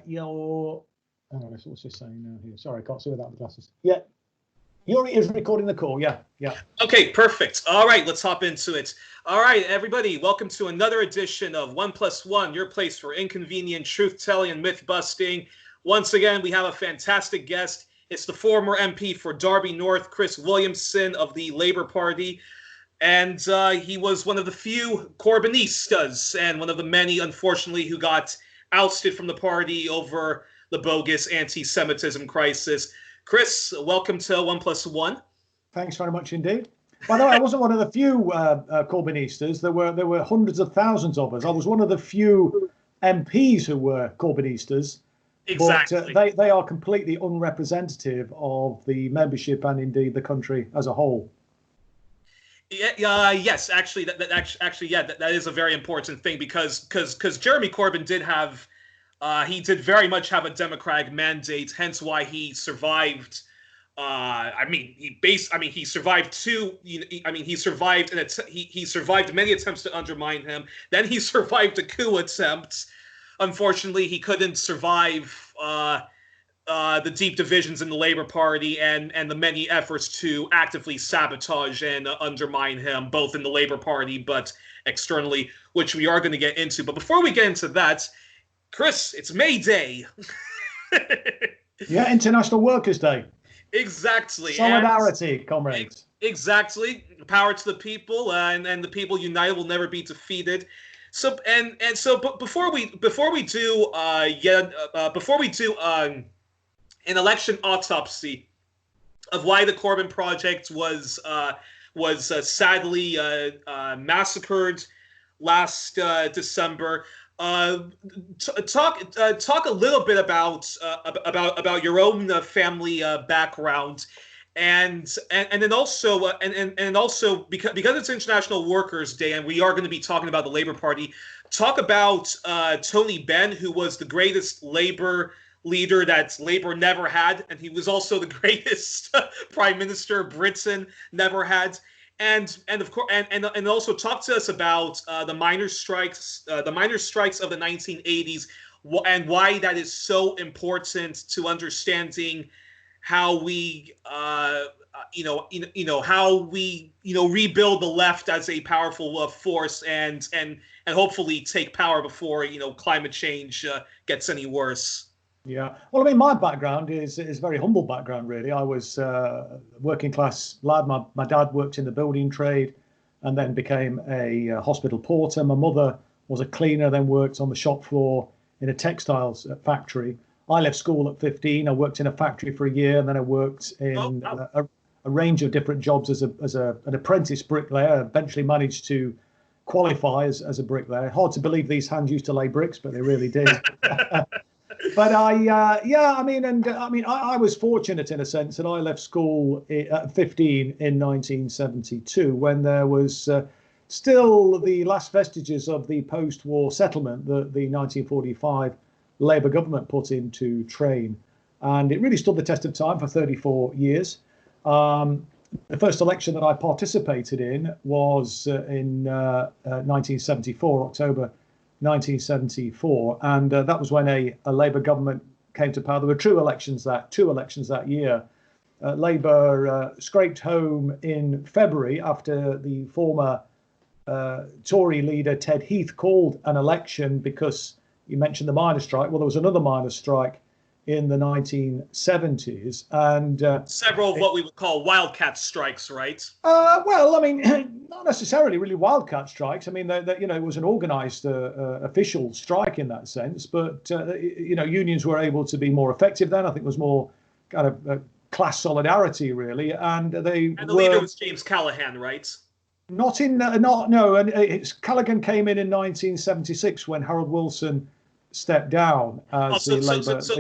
Your, hang on, what's this saying now here? Sorry, I can't see without the glasses. Yeah, Youri is recording the call. Yeah. Okay, perfect. All right, let's hop into it. All right, everybody, welcome to another edition of 1+1, your place for inconvenient truth-telling and myth-busting. Once again, we have a fantastic guest. It's the former MP for Derby North, Chris Williamson of the Labour Party. And he was one of the few Corbynistas and one of the many, unfortunately, who got ousted from the party over the bogus anti-Semitism crisis. Chris, welcome to 1+1. Thanks very much indeed. By the way, I wasn't one of the few Corbynistas. There were hundreds of thousands of us. I was one of the few MPs who were Corbynistas. Exactly. But they are completely unrepresentative of the membership and indeed the country as a whole. Yes, actually, that is a very important thing because Jeremy Corbyn did have, he did very much have a democratic mandate, hence why he survived. He survived he survived many attempts to undermine him. Then he survived a coup attempt. Unfortunately, he couldn't survive the deep divisions in the Labour Party and the many efforts to actively sabotage and undermine him, both in the Labour Party but externally, which we are going to get into. But before we get into that, Chris, it's May Day. Yeah, International Workers' Day. Exactly. Solidarity, comrades. Exactly. Power to the people, and the people united will never be defeated. So but before we do an election autopsy of why the Corbyn project was sadly massacred last December. Talk a little bit about your own family background, and then also because it's International Workers' Day and we are going to be talking about the Labour Party. Talk about Tony Benn, who was the greatest Labour leader that Labour never had, and he was also the greatest Prime Minister Britain never had. And of course, and also talk to us about the miners' strikes of the 1980s, and why that is so important to understanding how we, how we, rebuild the left as a powerful force and hopefully take power before climate change gets any worse. Yeah, well, I mean, my background is a very humble background, really. I was a working class lad. My dad worked in the building trade and then became a hospital porter. My mother was a cleaner, then worked on the shop floor in a textiles factory. I left school at 15. I worked in a factory for a year, and then I worked in a range of different jobs as an apprentice bricklayer. Eventually managed to qualify as a bricklayer. Hard to believe these hands used to lay bricks, but they really did. But I was fortunate in a sense that I left school at 15 in 1972 when there was still the last vestiges of the post-war settlement that the 1945 Labour government put into train. And it really stood the test of time for 34 years. The first election that I participated in was in 1974, October 1974, and that was when a Labour government came to power. There were two elections that year. Labour scraped home in February after the former Tory leader Ted Heath called an election because you mentioned the miners' strike. Well, there was another miners' strike in the 1970s, and several of what we would call wildcat strikes, right? Well, I mean, not necessarily really wildcat strikes. I mean, it was an organised official strike in that sense, but unions were able to be more effective then. I think it was more kind of class solidarity, really, and the leader was James Callaghan, right? No, and Callaghan came in 1976 when Harold Wilson stepped down as the Labour leader. So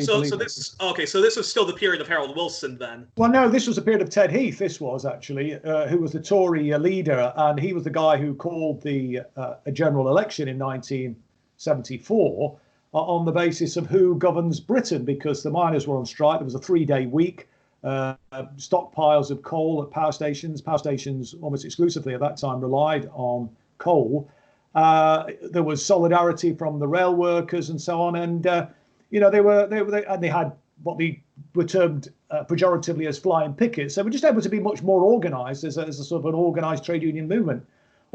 this was still the period of Harold Wilson then? Well, no, this was the period of Ted Heath. This was actually who was the Tory leader, and he was the guy who called a general election in 1974 on the basis of who governs Britain, because the miners were on strike. There was a 3-day week. Stockpiles of coal at power stations. Power stations almost exclusively at that time relied on coal. There was solidarity from the rail workers and so on. And, and they had what were termed pejoratively as flying pickets. So we're just able to be much more organised as a sort of an organised trade union movement.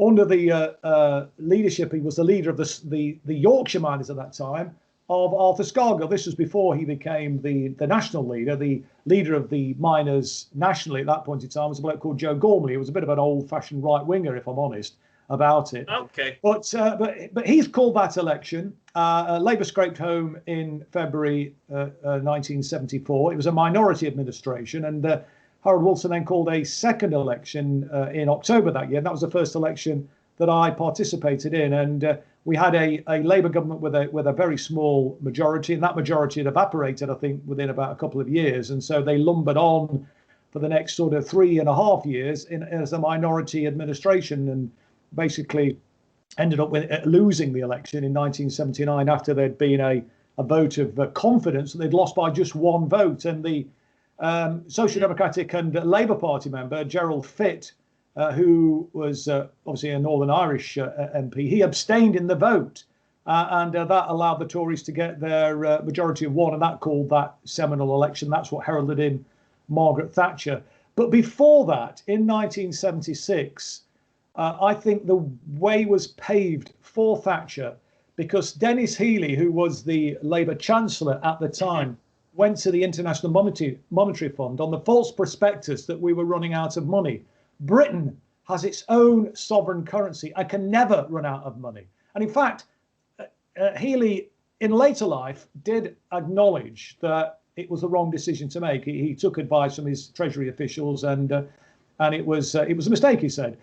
Under the leadership, he was the leader of the Yorkshire miners at that time, of Arthur Scargill. This was before he became the national leader. The leader of the miners nationally at that point in time was a bloke called Joe Gormley. He was a bit of an old-fashioned right-winger, if I'm honest about it. Okay. But he's called that election. Labour scraped home in February 1974. It was a minority administration, and Harold Wilson then called a second election in October that year. And that was the first election that I participated in, and we had a Labour government with a very small majority, and that majority had evaporated, I think, within about a couple of years, and so they lumbered on for the next sort of 3.5 years as a minority administration, and basically ended up with losing the election in 1979 after there'd been a vote of confidence that they'd lost by just one vote, and the Social Democratic and Labour Party member Gerald Fitt, who was obviously a Northern Irish MP, he abstained in the vote, and that allowed the Tories to get their majority of one, and that called that seminal election. That's what heralded in Margaret Thatcher. But before that, in 1976, I think the way was paved for Thatcher because Dennis Healey, who was the Labour Chancellor at the time, went to the International Monetary Fund on the false prospectus that we were running out of money. Britain has its own sovereign currency and can never run out of money. And in fact, Healey, in later life, did acknowledge that it was the wrong decision to make. He took advice from his Treasury officials, and it was a mistake, he said.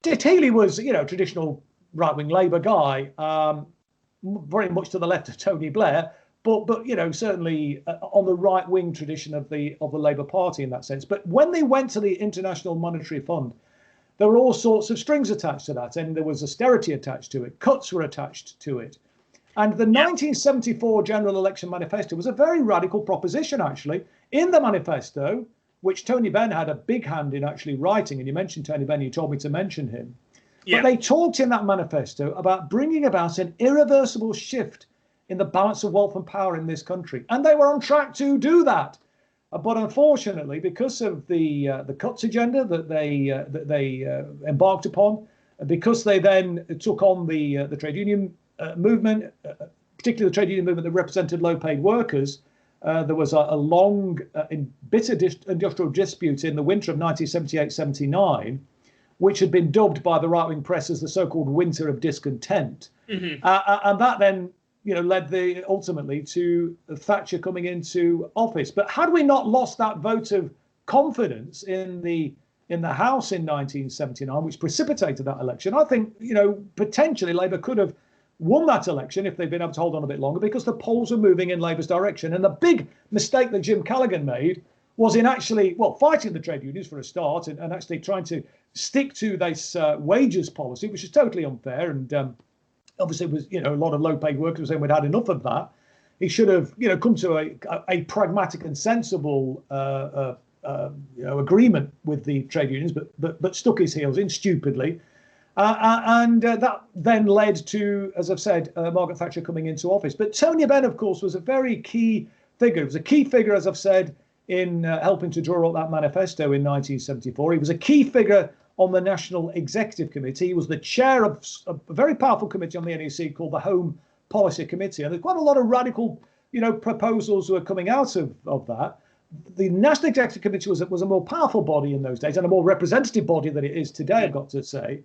Healey was, traditional right-wing Labour guy, very much to the left of Tony Blair, but certainly on the right-wing tradition of the Labour Party in that sense. But when they went to the International Monetary Fund, there were all sorts of strings attached to that, and there was austerity attached to it, cuts were attached to it. And the 1974 General Election Manifesto was a very radical proposition, actually. In the manifesto, which Tony Benn had a big hand in actually writing, and you mentioned Tony Benn, you told me to mention him. Yeah. But they talked in that manifesto about bringing about an irreversible shift in the balance of wealth and power in this country. And they were on track to do that. But unfortunately, because of the cuts agenda that they embarked upon, because they then took on the trade union movement, particularly the trade union movement that represented low-paid workers, there was a long, bitter industrial dispute in the winter of 1978-79, which had been dubbed by the right-wing press as the so-called winter of discontent. Mm-hmm. And that then led ultimately to Thatcher coming into office. But had we not lost that vote of confidence in the House in 1979, which precipitated that election, I think potentially Labour could have won that election if they'd been able to hold on a bit longer, because the polls were moving in Labour's direction. And the big mistake that Jim Callaghan made was in actually, fighting the trade unions for a start, and actually trying to stick to this wages policy, which is totally unfair. And obviously, it was a lot of low-paid workers saying we'd had enough of that. He should have come to a pragmatic and sensible agreement with the trade unions, but stuck his heels in stupidly. And that then led to, as I've said, Margaret Thatcher coming into office. But Tony Benn, of course, was a very key figure. He was a key figure, as I've said, in helping to draw up that manifesto in 1974. He was a key figure on the National Executive Committee. He was the chair of a very powerful committee on the NEC called the Home Policy Committee. And there's quite a lot of radical, proposals who are coming out of that. The National Executive Committee was a more powerful body in those days, and a more representative body than it is today, I've got to say.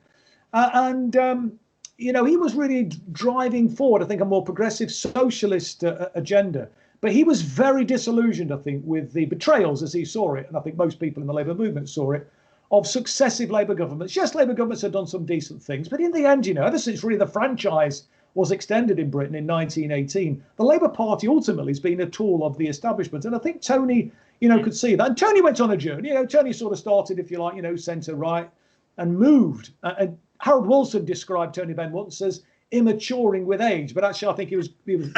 He was really driving forward, I think, a more progressive socialist agenda. But he was very disillusioned, I think, with the betrayals as he saw it, and I think most people in the Labour movement saw it, of successive Labour governments. Yes, Labour governments had done some decent things, but in the end, ever since really the franchise was extended in Britain in 1918, the Labour Party ultimately has been a tool of the establishment. And I think Tony, could see that. And Tony went on a journey. Tony sort of started, if you like, centre-right and moved. And Harold Wilson described Tony Benn once as immaturing with age, but actually I think he was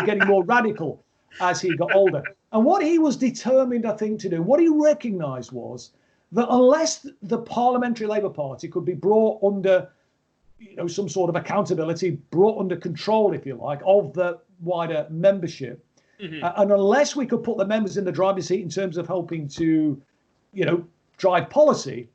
getting more radical as he got older. And what he was determined, I think, to do, what he recognised was that unless the Parliamentary Labour Party could be brought under, some sort of accountability, brought under control, if you like, of the wider membership, And unless we could put the members in the driver's seat in terms of helping to, drive policy,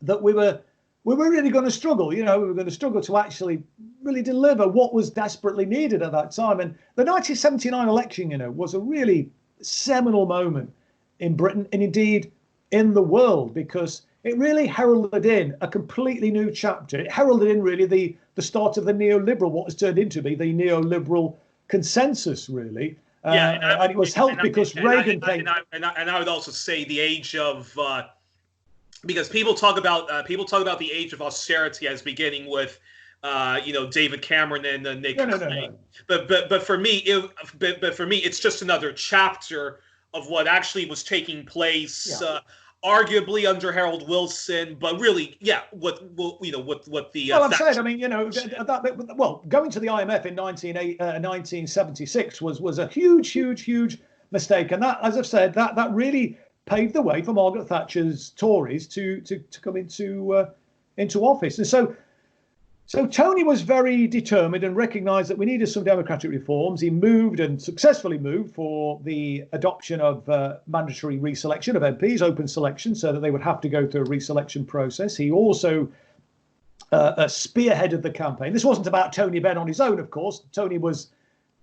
that we were really going to struggle. We were going to struggle to actually really deliver what was desperately needed at that time. And the 1979 election, was a really seminal moment in Britain and indeed in the world, because it really heralded in a completely new chapter. It heralded in really the start of the neoliberal, what has turned into be the neoliberal consensus, really. And it was helped because Reagan came. And I would also say the age of, because people talk about the age of austerity as beginning with, David Cameron and Nick Clegg. No. But for me, it's just another chapter of what actually was taking place. Yeah. Arguably under Harold Wilson, but really, what the. Well, I'm saying, going to the IMF in 1976 was a huge mistake, and that, as I've said, that really paved the way for Margaret Thatcher's Tories to come into office, and so Tony was very determined and recognised that we needed some democratic reforms. He moved and successfully moved for the adoption of mandatory reselection of MPs, open selection, so that they would have to go through a reselection process. He also spearheaded the campaign. This wasn't about Tony Benn on his own, of course. Tony was,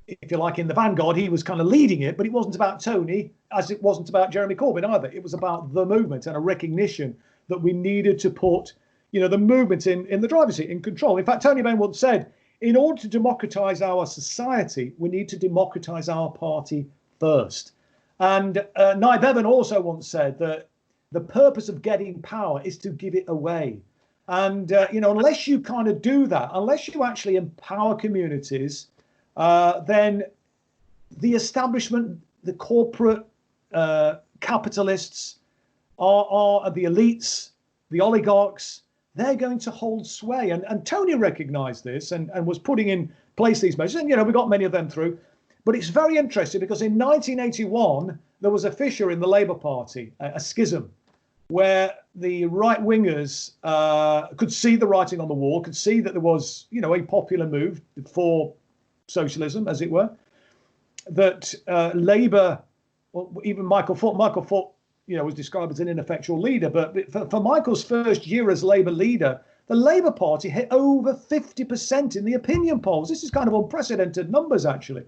if you like, in the vanguard. He was kind of leading it, but it wasn't about Tony, as it wasn't about Jeremy Corbyn either. It was about the movement and a recognition that we needed to put the movement in the driver's seat, in control. In fact, Tony Benn once said, in order to democratise our society, we need to democratise our party first. And Nye Bevan also once said that the purpose of getting power is to give it away. And, unless you kind of do that, unless you actually empower communities, then the establishment, the corporate capitalists are the elites, the oligarchs, they're going to hold sway. And Tony recognised this and was putting in place these measures. And, we got many of them through. But it's very interesting because in 1981, there was a fissure in the Labour Party, a schism, where the right-wingers could see the writing on the wall, could see that there was, a popular move for socialism, as it were, that Labour, well, even Michael Foot, was described as an ineffectual leader. But for Michael's first year as Labour leader, the Labour Party hit over 50% in the opinion polls. This is kind of unprecedented numbers, actually.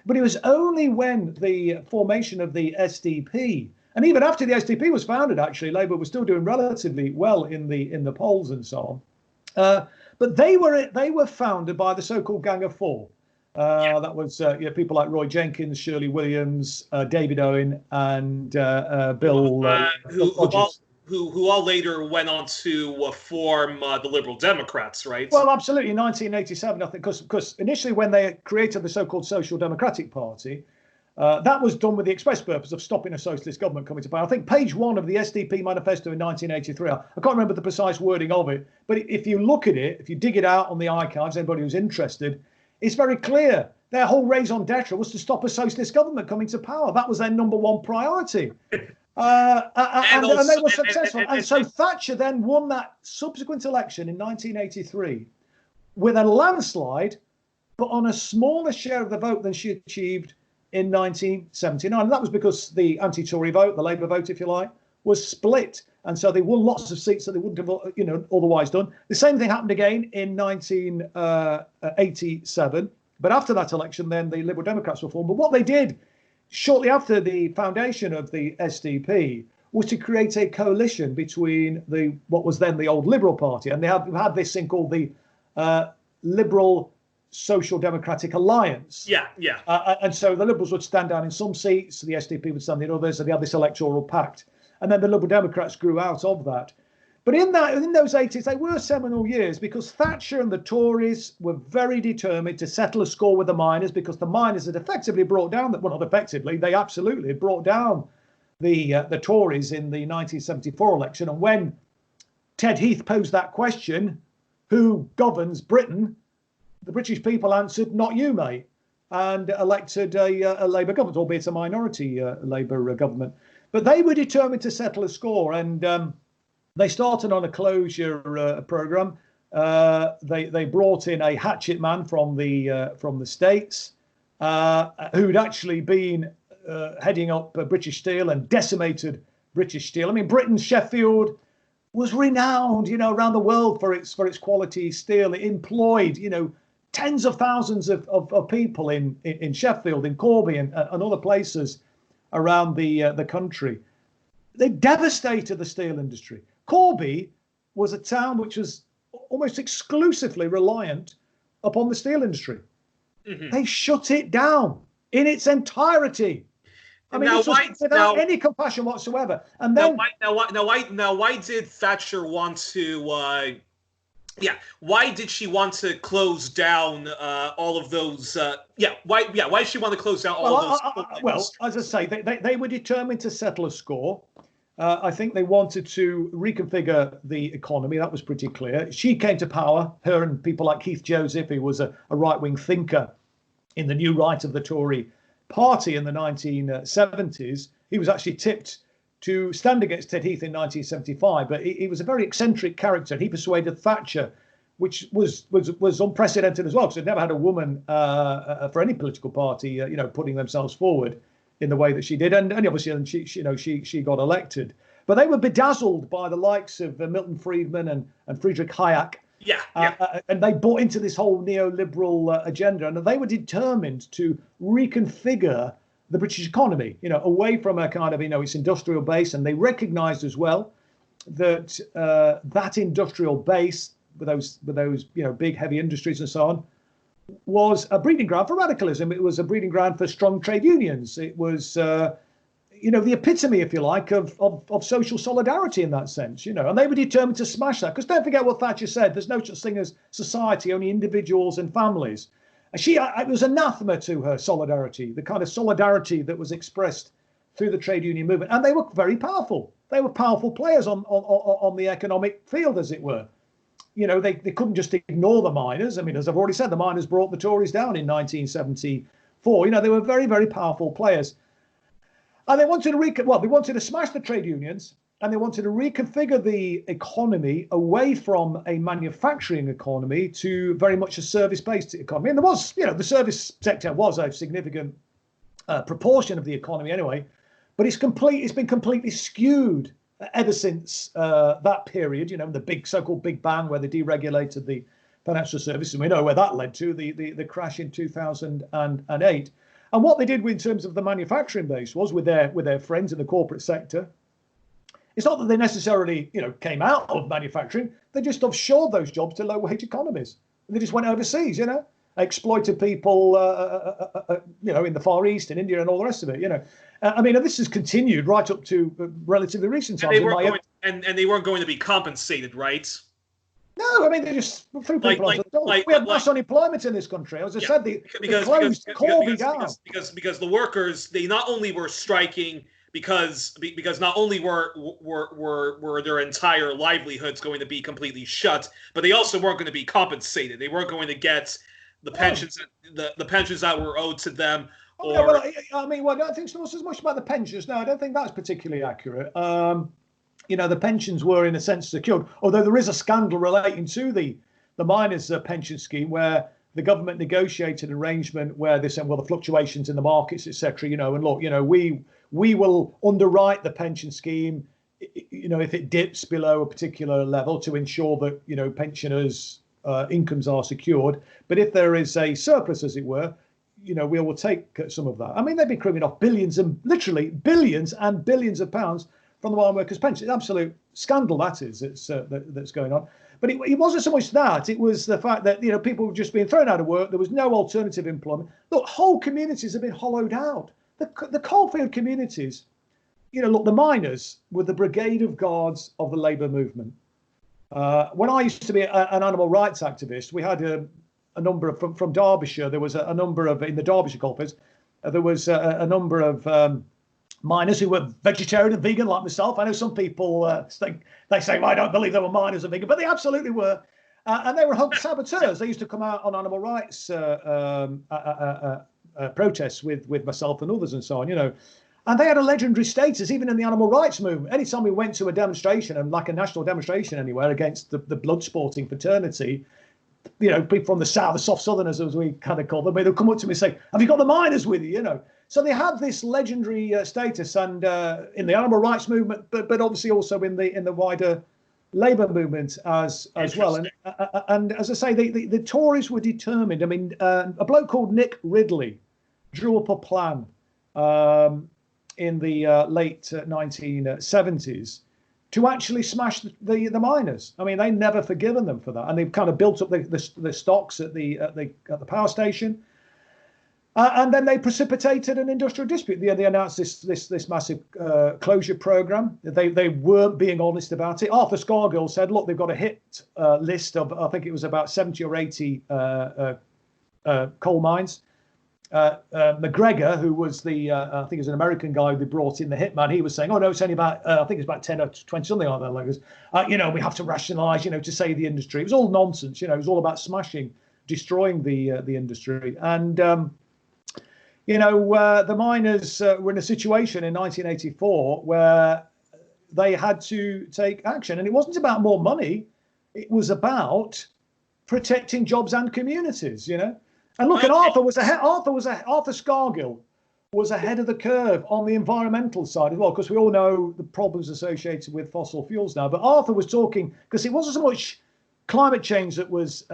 But it was only when the formation of the SDP, and even after the SDP was founded, actually, Labour was still doing relatively well in the polls and so on. But they were founded by the so-called Gang of Four. That was people like Roy Jenkins, Shirley Williams, David Owen, and Bill. Who all later went on to form the Liberal Democrats, right? Well, absolutely. In 1987, I think, because initially when they created the so-called Social Democratic Party, that was done with the express purpose of stopping a socialist government coming to power. I think page 1 of the SDP manifesto in 1983, I can't remember the precise wording of it, but if you look at it, if you dig it out on the archives, anybody who's interested, it's very clear. Their whole raison d'etre was to stop a socialist government coming to power. That was their number one priority. And they were successful. And so Thatcher then won that subsequent election in 1983 with a landslide, but on a smaller share of the vote than she achieved in 1979. And that was because the anti-Tory vote, the Labour vote, if you like, was split. And so they won lots of seats that they wouldn't have, otherwise done. The same thing happened again in 1987. But after that election, then the Liberal Democrats were formed. But what they did shortly after the foundation of the SDP was to create a coalition between what was then the old Liberal Party. And they had this thing called the Liberal Social Democratic Alliance. And so the Liberals would stand down in some seats, the SDP would stand in others, and they had this electoral pact. And then the Liberal Democrats grew out of that. But in those 80s, they were seminal years because Thatcher and the Tories were very determined to settle a score with the miners, because the miners had effectively brought down, well, not effectively, they absolutely brought down the Tories in the 1974 election. And when Ted Heath posed that question, who governs Britain, the British people answered, not you, mate, and elected a Labour government, albeit a minority Labour government. But they were determined to settle a score, and they started on a closure programme. They brought in a hatchet man from the States, who'd actually been heading up British Steel and decimated British Steel. I mean, Britain's Sheffield was renowned, around the world for its quality steel. It employed, tens of thousands of people in Sheffield, in Corby, and other places around the country. They devastated the steel industry. Corby was a town which was almost exclusively reliant upon the steel industry. Mm-hmm. They shut it down in its entirety. I mean, this was without any compassion whatsoever. And then why did Thatcher want to? Why did she want to close down all of those? Why did she want to close down all of those? Well, as I say, they were determined to settle a score. I think they wanted to reconfigure the economy. That was pretty clear. She came to power, her and people like Keith Joseph, who was a right-wing thinker in the new right of the Tory party in the 1970s. He was actually tipped to stand against Ted Heath in 1975, but he was a very eccentric character. He persuaded Thatcher, which was unprecedented as well, because they'd never had a woman for any political party, putting themselves forward in the way that she did, and obviously she got elected. But they were bedazzled by the likes of Milton Friedman and Friedrich Hayek. And they bought into this whole neoliberal agenda, and they were determined to reconfigure the British economy, away from a kind of, its industrial base. And they recognised as well that that industrial base, with those big heavy industries and so on, was a breeding ground for radicalism. It was a breeding ground for strong trade unions. It was, the epitome, if you like, of social solidarity in that sense, and they were determined to smash that. Because don't forget what Thatcher said, there's no such thing as society, only individuals and families. It was anathema to her solidarity, the kind of solidarity that was expressed through the trade union movement. And they were very powerful. They were powerful players on the economic field, as it were. They couldn't just ignore the miners. I mean, as I've already said, the miners brought the Tories down in 1974. They were very, very powerful players. And they wanted to smash the trade unions, and they wanted to reconfigure the economy away from a manufacturing economy to very much a service-based economy. And there was, the service sector was a significant proportion of the economy anyway, but it's been completely skewed ever since that period, the so-called Big Bang, where they deregulated the financial services. And we know where that led to, the crash in 2008. And what they did in terms of the manufacturing base was with their friends in the corporate sector. It's not that they necessarily, came out of manufacturing. They just offshored those jobs to low-wage economies. They just went overseas, exploited people, in the Far East, in India, and all the rest of it, and this has continued right up to relatively recent times. And they weren't going to be compensated, right? No, I mean, they just threw people onto the door. We had mass unemployment in this country. As I said, they closed Corby down. Because the workers, they not only were striking because not only were their entire livelihoods going to be completely shut, but they also weren't going to be compensated. They weren't going to get the pensions the pensions that were owed to them. I don't think so much about the pensions. No, I don't think that's particularly accurate. The pensions were in a sense secured, although there is a scandal relating to the miners' pension scheme where the government negotiated an arrangement where they said, well, the fluctuations in the markets, etc. And look, we will underwrite the pension scheme, if it dips below a particular level to ensure that pensioners' incomes are secured. But if there is a surplus, as it were, we will take some of that. I mean, they've been cribbing off literally billions and billions of pounds from the mine workers' pension. It's an absolute scandal, that is, that's going on. But it wasn't so much that. It was the fact that, people were just being thrown out of work. There was no alternative employment. Look, whole communities have been hollowed out. The coalfield communities, the miners were the brigade of guards of the labour movement. When I used to be an animal rights activist, we had a number of, from Derbyshire, there was a number of, in the Derbyshire coalfields, there was a number of miners who were vegetarian and vegan like myself. I know some people they say, well, I don't believe there were miners and vegan, but they absolutely were. And they were hug saboteurs. They used to come out on animal rights protests with myself and others and so on, And they had a legendary status, even in the animal rights movement. Anytime we went to a demonstration, and like a national demonstration anywhere, against the blood sporting fraternity, people from the south, the soft southerners, as we kind of call them, they'll come up to me and say, have you got the miners with you, So they have this legendary status, and in the animal rights movement, but obviously also in the wider labour movement as well. And as I say, the Tories were determined. I mean, a bloke called Nick Ridley drew up a plan in the late 1970s to actually smash the miners. I mean, they never forgiven them for that, and they've kind of built up the stocks at the power station, and then they precipitated an industrial dispute. They announced this massive closure program. They weren't being honest about it. Arthur Scargill said, "Look, they've got a hit list of, I think it was about 70 or 80 coal mines." McGregor, who was I think he was an American guy who they brought in, the hitman, he was saying, "Oh no, it's only about, I think it's about 10 or 20, something like that." Like, we have to rationalise, to save the industry. It was all nonsense. It was all about smashing, destroying the industry. And the miners were in a situation in 1984 where they had to take action, and it wasn't about more money; it was about protecting jobs and communities. And look, and Arthur Scargill was ahead of the curve on the environmental side as well, because we all know the problems associated with fossil fuels now. But Arthur was talking, because it wasn't so much climate change that was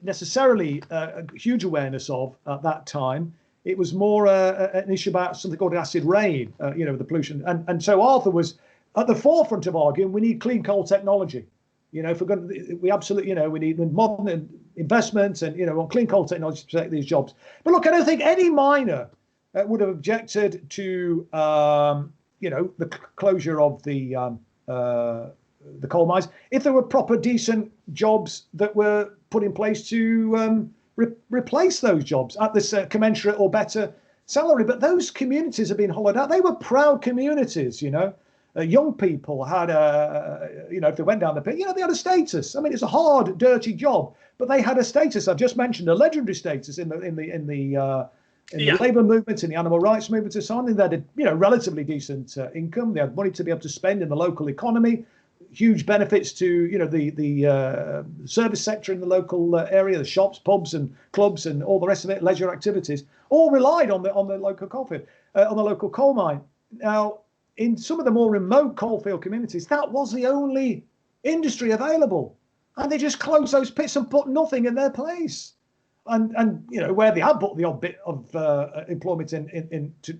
necessarily a huge awareness of at that time. It was more an issue about something called acid rain, the pollution. And so Arthur was at the forefront of arguing we need clean coal technology. If we're going to, we absolutely, we need modern investments and, on clean coal technology to protect these jobs. But look, I don't think any miner would have objected to, the closure of the coal mines if there were proper, decent jobs that were put in place to replace those jobs at this commensurate or better salary. But those communities have been hollowed out. They were proud communities, young people had if they went down the pit, they had a status. I mean, it's a hard, dirty job, but they had a status. I've just mentioned a legendary status in the labour movement, in the animal rights movement, and so on. They had a relatively decent income. They had money to be able to spend in the local economy. Huge benefits to the service sector in the local area, the shops, pubs, and clubs, and all the rest of it, leisure activities, all relied on the local coalfield, on the local coal mine. Now, in some of the more remote coalfield communities, that was the only industry available, and they just closed those pits and put nothing in their place. And where they had put the odd bit of employment into,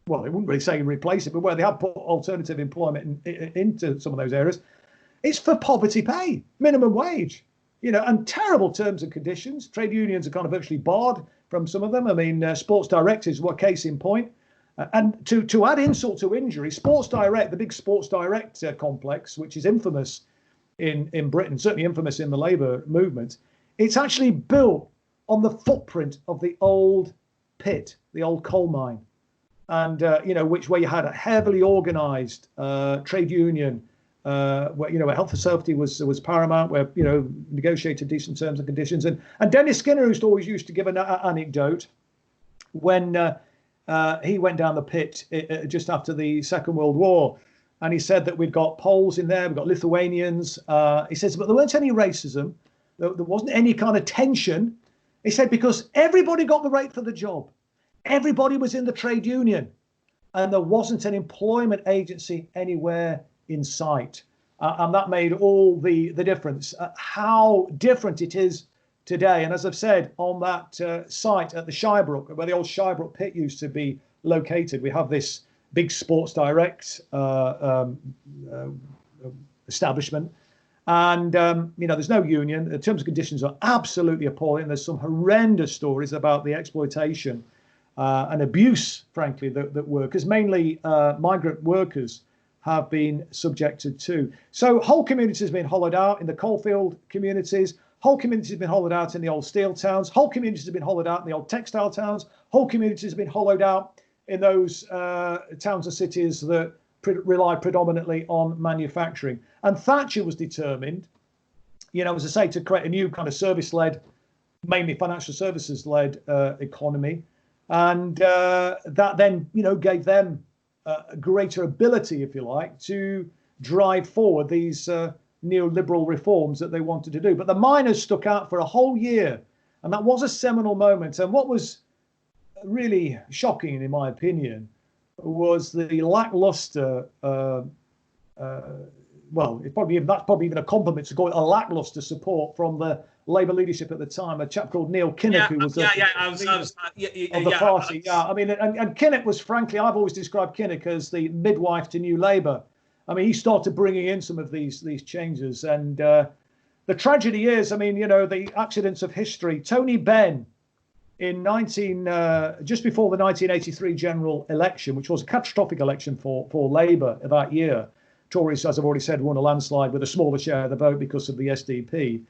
well, they wouldn't really say replace it, but where they had put alternative employment into some of those areas, it's for poverty pay, minimum wage, and terrible terms and conditions. Trade unions are kind of virtually barred from some of them. I mean, Sports Direct is what case in point. And to add insult to injury, Sports Direct, the big Sports Direct complex, which is infamous in Britain, certainly infamous in the labour movement, it's actually built on the footprint of the old pit, the old coal mine, and where you had a heavily organised trade union, where health and safety was paramount, where negotiated decent terms and conditions. And Dennis Skinner, who's always used to give an anecdote when he went down the pit just after the Second World War, and he said that we've got Poles in there, we've got Lithuanians. He says, but there weren't any racism, there wasn't any kind of tension. He said, because everybody got the rate for the job. Everybody was in the trade union, and there wasn't an employment agency anywhere in sight. And that made all the difference. How different it is today. And as I've said, on that site at the Shirebrook, where the old Shirebrook pit used to be located, we have this big Sports Direct establishment. And, there's no union. The terms and conditions are absolutely appalling. There's some horrendous stories about the exploitation and abuse, frankly, that workers, mainly migrant workers, have been subjected to. So whole communities have been hollowed out in the coalfield communities. Whole communities have been hollowed out in the old steel towns. Whole communities have been hollowed out in the old textile towns. Whole communities have been hollowed out in those towns and cities that rely predominantly on manufacturing. And Thatcher was determined, as I say, to create a new kind of service-led, mainly financial services-led economy. And that then, gave them a greater ability, if you like, to drive forward these neoliberal reforms that they wanted to do. But the miners stuck out for a whole year, and that was a seminal moment. And what was really shocking, in my opinion, was the lackluster. Well, that's probably even a compliment to call it a lackluster support from the Labour leadership at the time. A chap called Neil Kinnock, who was the party. I mean, and Kinnock was, frankly, I've always described Kinnock as the midwife to New Labour. I mean, he started bringing in some of these changes, and the tragedy is, I mean, you know, the accidents of history. Tony Benn, in just before the 1983 general election, which was a catastrophic election for Labour that year. Tories, as I've already said, won a landslide with a smaller share of the vote because of the SDP.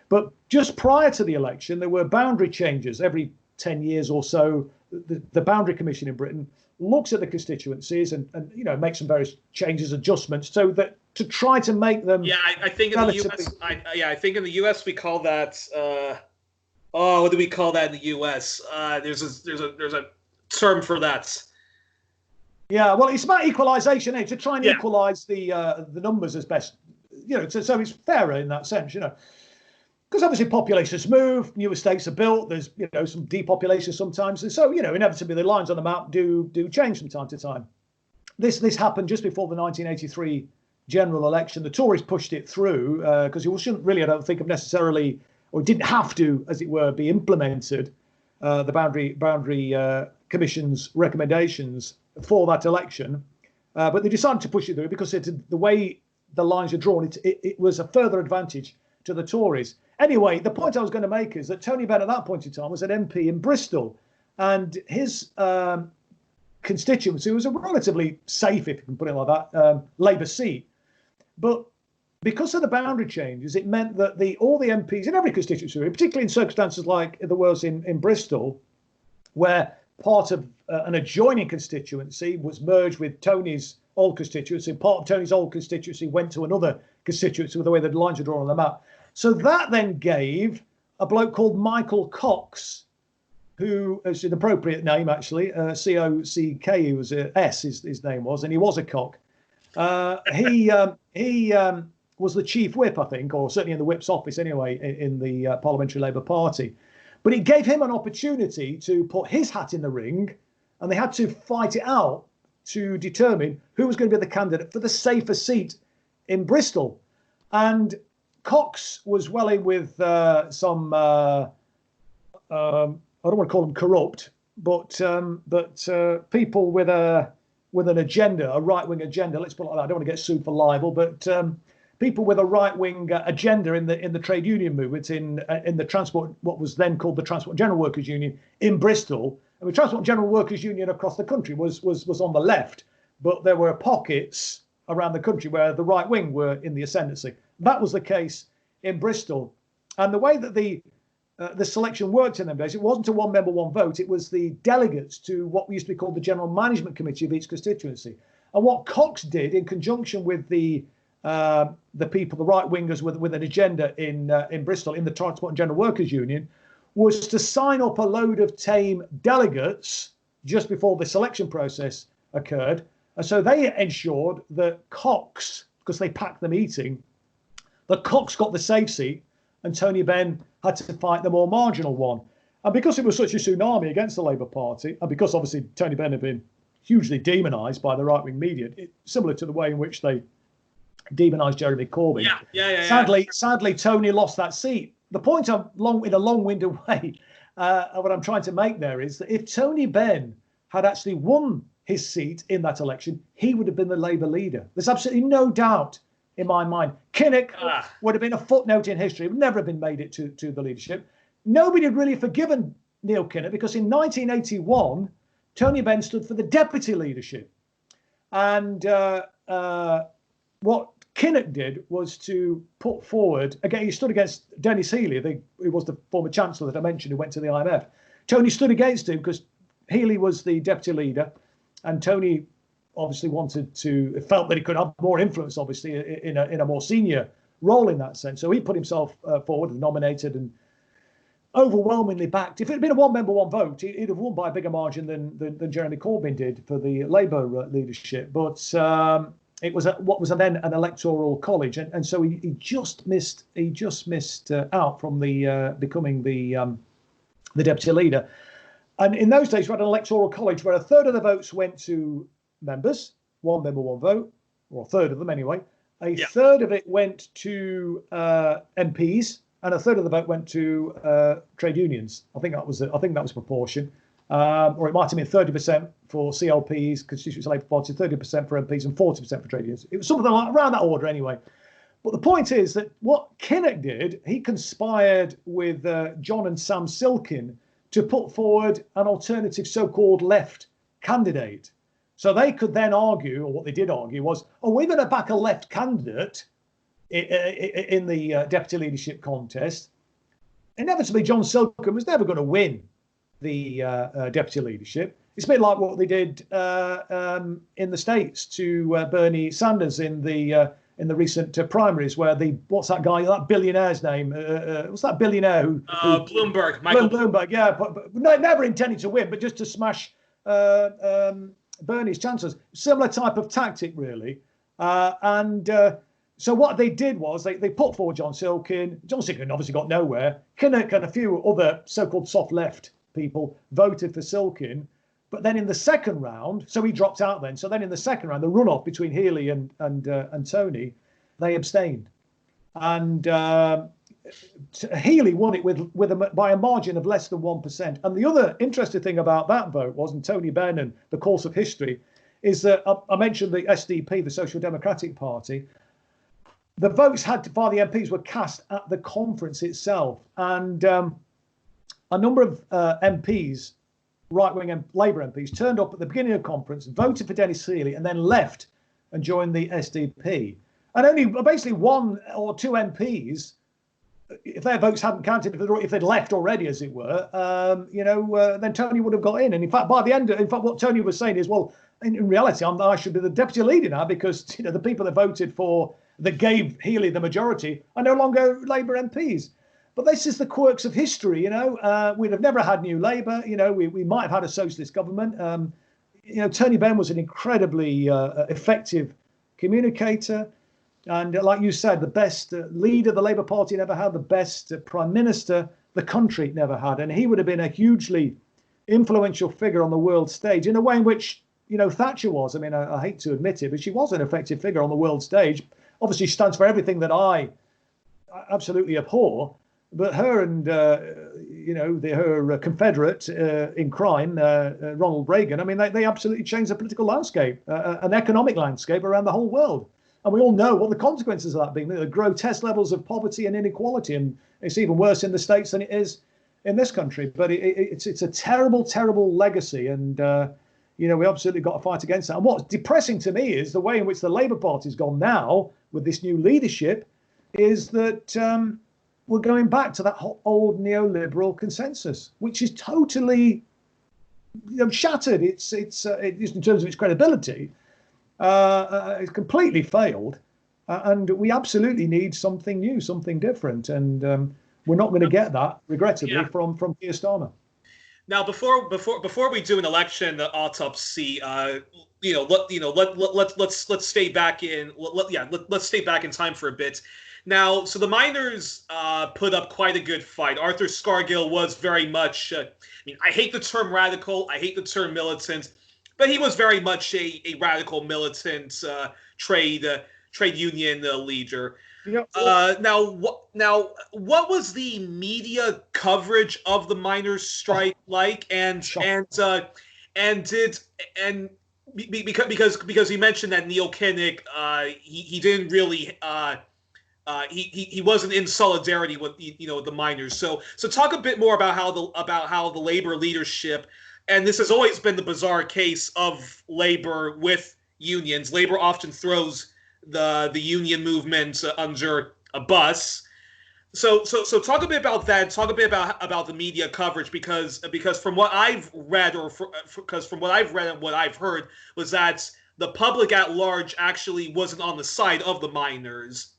But just prior to the election, there were boundary changes. Every 10 years or so, the Boundary Commission in Britain looks at the constituencies and you know, makes some various changes, adjustments, so that to try to make them. Yeah, I think in the US. I think in the US we call that. What do we call that in the US? There's a term for that. Yeah, well, it's about equalisation, to try and equalise the numbers as best, you know, so it's fairer in that sense, you know, because obviously populations move, new estates are built, there's, you know, some depopulation sometimes, and so, you know, inevitably the lines on the map do change from time to time. This happened just before the 1983 general election. The Tories pushed it through because you shouldn't really, I don't think, have necessarily, or didn't have to, as it were, be implemented, the Boundary Commission's recommendations for that election, but they decided to push it through because the way the lines are drawn, it was a further advantage to the Tories. Anyway, the point I was going to make is that Tony Benn at that point in time was an MP in Bristol, and his constituency was a relatively safe, if you can put it like that, Labour seat. But because of the boundary changes, it meant that all the MPs in every constituency, particularly in circumstances like there was in Bristol, where part of an adjoining constituency was merged with Tony's old constituency. Part of Tony's old constituency went to another constituency with the way the lines are drawn on the map. So that then gave a bloke called Michael Cox, who is an appropriate name, actually, C-O-C-K, he was S, his name was, and he was a cock. He was the chief whip, I think, or certainly in the whip's office anyway, in the Parliamentary Labour Party. But it gave him an opportunity to put his hat in the ring, and they had to fight it out to determine who was going to be the candidate for the safer seat in Bristol. And Cox was well in with some, I don't want to call them corrupt, but people with an agenda, a right-wing agenda. Let's put it like that. I don't want to get sued for libel, but people with a right-wing agenda in the trade union movement, in the transport, what was then called the Transport and General Workers Union in Bristol. And the Transport and General Workers Union across the country was on the left, but there were pockets around the country where the right wing were in the ascendancy. That was the case in Bristol, and the way that the selection worked in them days, it wasn't a one member, one vote. It was the delegates to what used to be called the General Management Committee of each constituency. And what Cox did, in conjunction with the people, the right wingers with an agenda in Bristol, in the Transport and General Workers Union, was to sign up a load of tame delegates just before the selection process occurred. And so they ensured that Cox, because they packed the meeting, that Cox got the safe seat and Tony Benn had to fight the more marginal one. And because it was such a tsunami against the Labour Party, and because obviously Tony Benn had been hugely demonised by the right-wing media, similar to the way in which they demonised Jeremy Corbyn. Sadly, Tony lost that seat. The point in a long-winded way, what I'm trying to make there is that if Tony Benn had actually won his seat in that election, he would have been the Labour leader. There's absolutely no doubt in my mind. Kinnock would have been a footnote in history. It would never have been made it to the leadership. Nobody had really forgiven Neil Kinnock because in 1981, Tony Benn stood for the deputy leadership. And what Kinnock did was to put forward, again, he stood against Dennis Healey, who was the former Chancellor that I mentioned, who went to the IMF. Tony stood against him because Healey was the deputy leader, and Tony obviously felt that he could have more influence, obviously, in a more senior role in that sense. So he put himself forward and nominated and overwhelmingly backed. If it had been a one-member, one vote, he'd have won by a bigger margin than Jeremy Corbyn did for the Labour leadership. But it was what was then an electoral college, and so he just missed out from the becoming the deputy leader. And in those days, we had an electoral college where a third of the votes went to members, one member, one vote, or a third of them anyway. A third of it went to MPs, and a third of the vote went to trade unions. I think that was proportion, or it might have been 30% for CLPs, Constituent Labour Party, 30% for MPs, and 40% for trade unions. It was something like around that order anyway. But the point is that what Kinnock did, he conspired with John and Sam Silkin to put forward an alternative so-called left candidate. So they could then argue, or what they did argue was, oh, we're going to back a left candidate in the deputy leadership contest. Inevitably, John Silkin was never going to win the deputy leadership. It's a bit like what they did in the States to Bernie Sanders in the recent primaries, where what's that guy, that billionaire's name? What's that billionaire who Bloomberg, Michael Bloomberg, yeah, but never intending to win, but just to smash Bernie's chances. Similar type of tactic, really. So what they did was they put forward John Silkin. John Silkin obviously got nowhere. Kinnock and a few other so-called soft left people voted for Silkin. But then in the second round, so he dropped out then. So then in the second round, the runoff between Healey and Tony, they abstained. And Healey won it by a margin of less than 1%. And the other interesting thing about that vote was, and Tony Benn and the course of history, is that I mentioned the SDP, the Social Democratic Party. The votes by the MPs were cast at the conference itself. And a number of MPs, right-wing Labour MPs, turned up at the beginning of the conference, voted for Dennis Healey, and then left and joined the SDP. And only basically one or two MPs, if their votes hadn't counted, if they'd left already, as it were, then Tony would have got in. And in fact, what Tony was saying is, well, in reality, I should be the deputy leader now, because the people that voted that gave Healey the majority are no longer Labour MPs. But this is the quirks of history, we'd have never had New Labour, we might have had a socialist government. Tony Benn was an incredibly effective communicator. And like you said, the best leader the Labour Party never had, the best prime minister the country never had. And he would have been a hugely influential figure on the world stage in a way in which, Thatcher was. I mean, I hate to admit it, but she was an effective figure on the world stage. Obviously, she stands for everything that I absolutely abhor. But her and, her confederate in crime, Ronald Reagan, I mean, they absolutely changed the political landscape, an economic landscape around the whole world. And we all know what the consequences of that being, the grotesque levels of poverty and inequality. And it's even worse in the States than it is in this country. But it's a terrible, terrible legacy. And, we absolutely got to fight against that. And what's depressing to me is the way in which the Labour Party's gone now with this new leadership is that we're going back to that old neoliberal consensus, which is totally shattered. It's in terms of its credibility. It's completely failed, and we absolutely need something new, something different, and we're not going to get that, regrettably, from Keir Starmer. Now, before we do an election autopsy, let's stay back in let's stay back in time for a bit. Now, so the miners put up quite a good fight. Arthur Scargill was very much, I hate the term radical, I hate the term militant, but he was very much a radical militant trade union leader. Yep. Now, what was the media coverage of the miners' strike like? Because you mentioned that Neil Kinnock, he didn't really he wasn't in solidarity with the miners. So talk a bit more about how the labor leadership, and this has always been the bizarre case of labor with unions. Labor often throws the union movement under a bus. So talk a bit about that. Talk a bit about the media coverage, because from what I've read, from what I've read and what I've heard, was that the public at large actually wasn't on the side of the miners.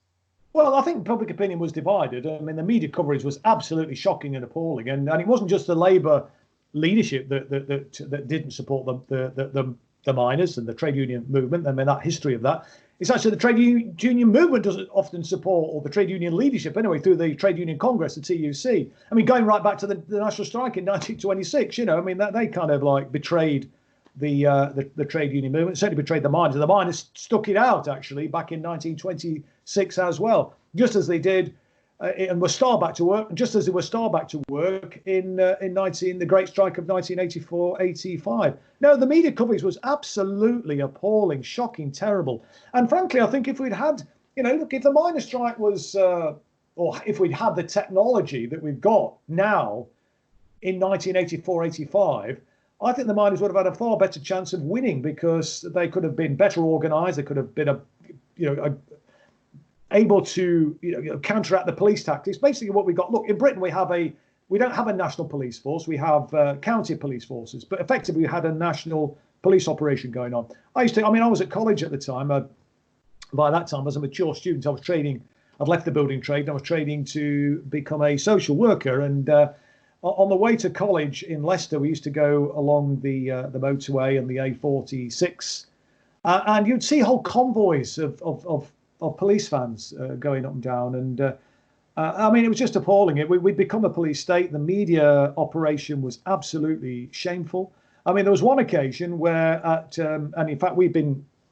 Well, I think public opinion was divided. I mean, the media coverage was absolutely shocking and appalling, and it wasn't just the Labour leadership that didn't support the miners and the trade union movement. I mean, that history of that. it's actually the trade union movement doesn't often support, or the trade union leadership anyway, through the Trade Union Congress, the TUC. I mean, going right back to the national strike in 1926, you know, I mean, that they kind of like betrayed the trade union movement, certainly betrayed the miners. And the miners stuck it out, actually, back in 1926 as well, just as they did, and were starved back to work, and just as they were starved back to work in the Great Strike of 1984-85. No, the media coverage was absolutely appalling, shocking, terrible. And frankly, I think if we'd had, you know, look, if the miners' strike was, or if we'd had the technology that we've got now in 1984-85, I think the miners would have had a far better chance of winning, because they could have been better organised. They could have been able to counteract the police tactics. Basically, what we got. Look, in Britain, we don't have a national police force. We have county police forces, but effectively, we had a national police operation going on. I was at college at the time. By that time, as a mature student, I was training. I'd left the building trade, and I was training to become a social worker. And on the way to college in Leicester, we used to go along the motorway and the A46, and you'd see whole convoys of police vans going up and down. And I mean, it was just appalling. We'd become a police state. The media operation was absolutely shameful. I mean, there was one occasion where and in fact,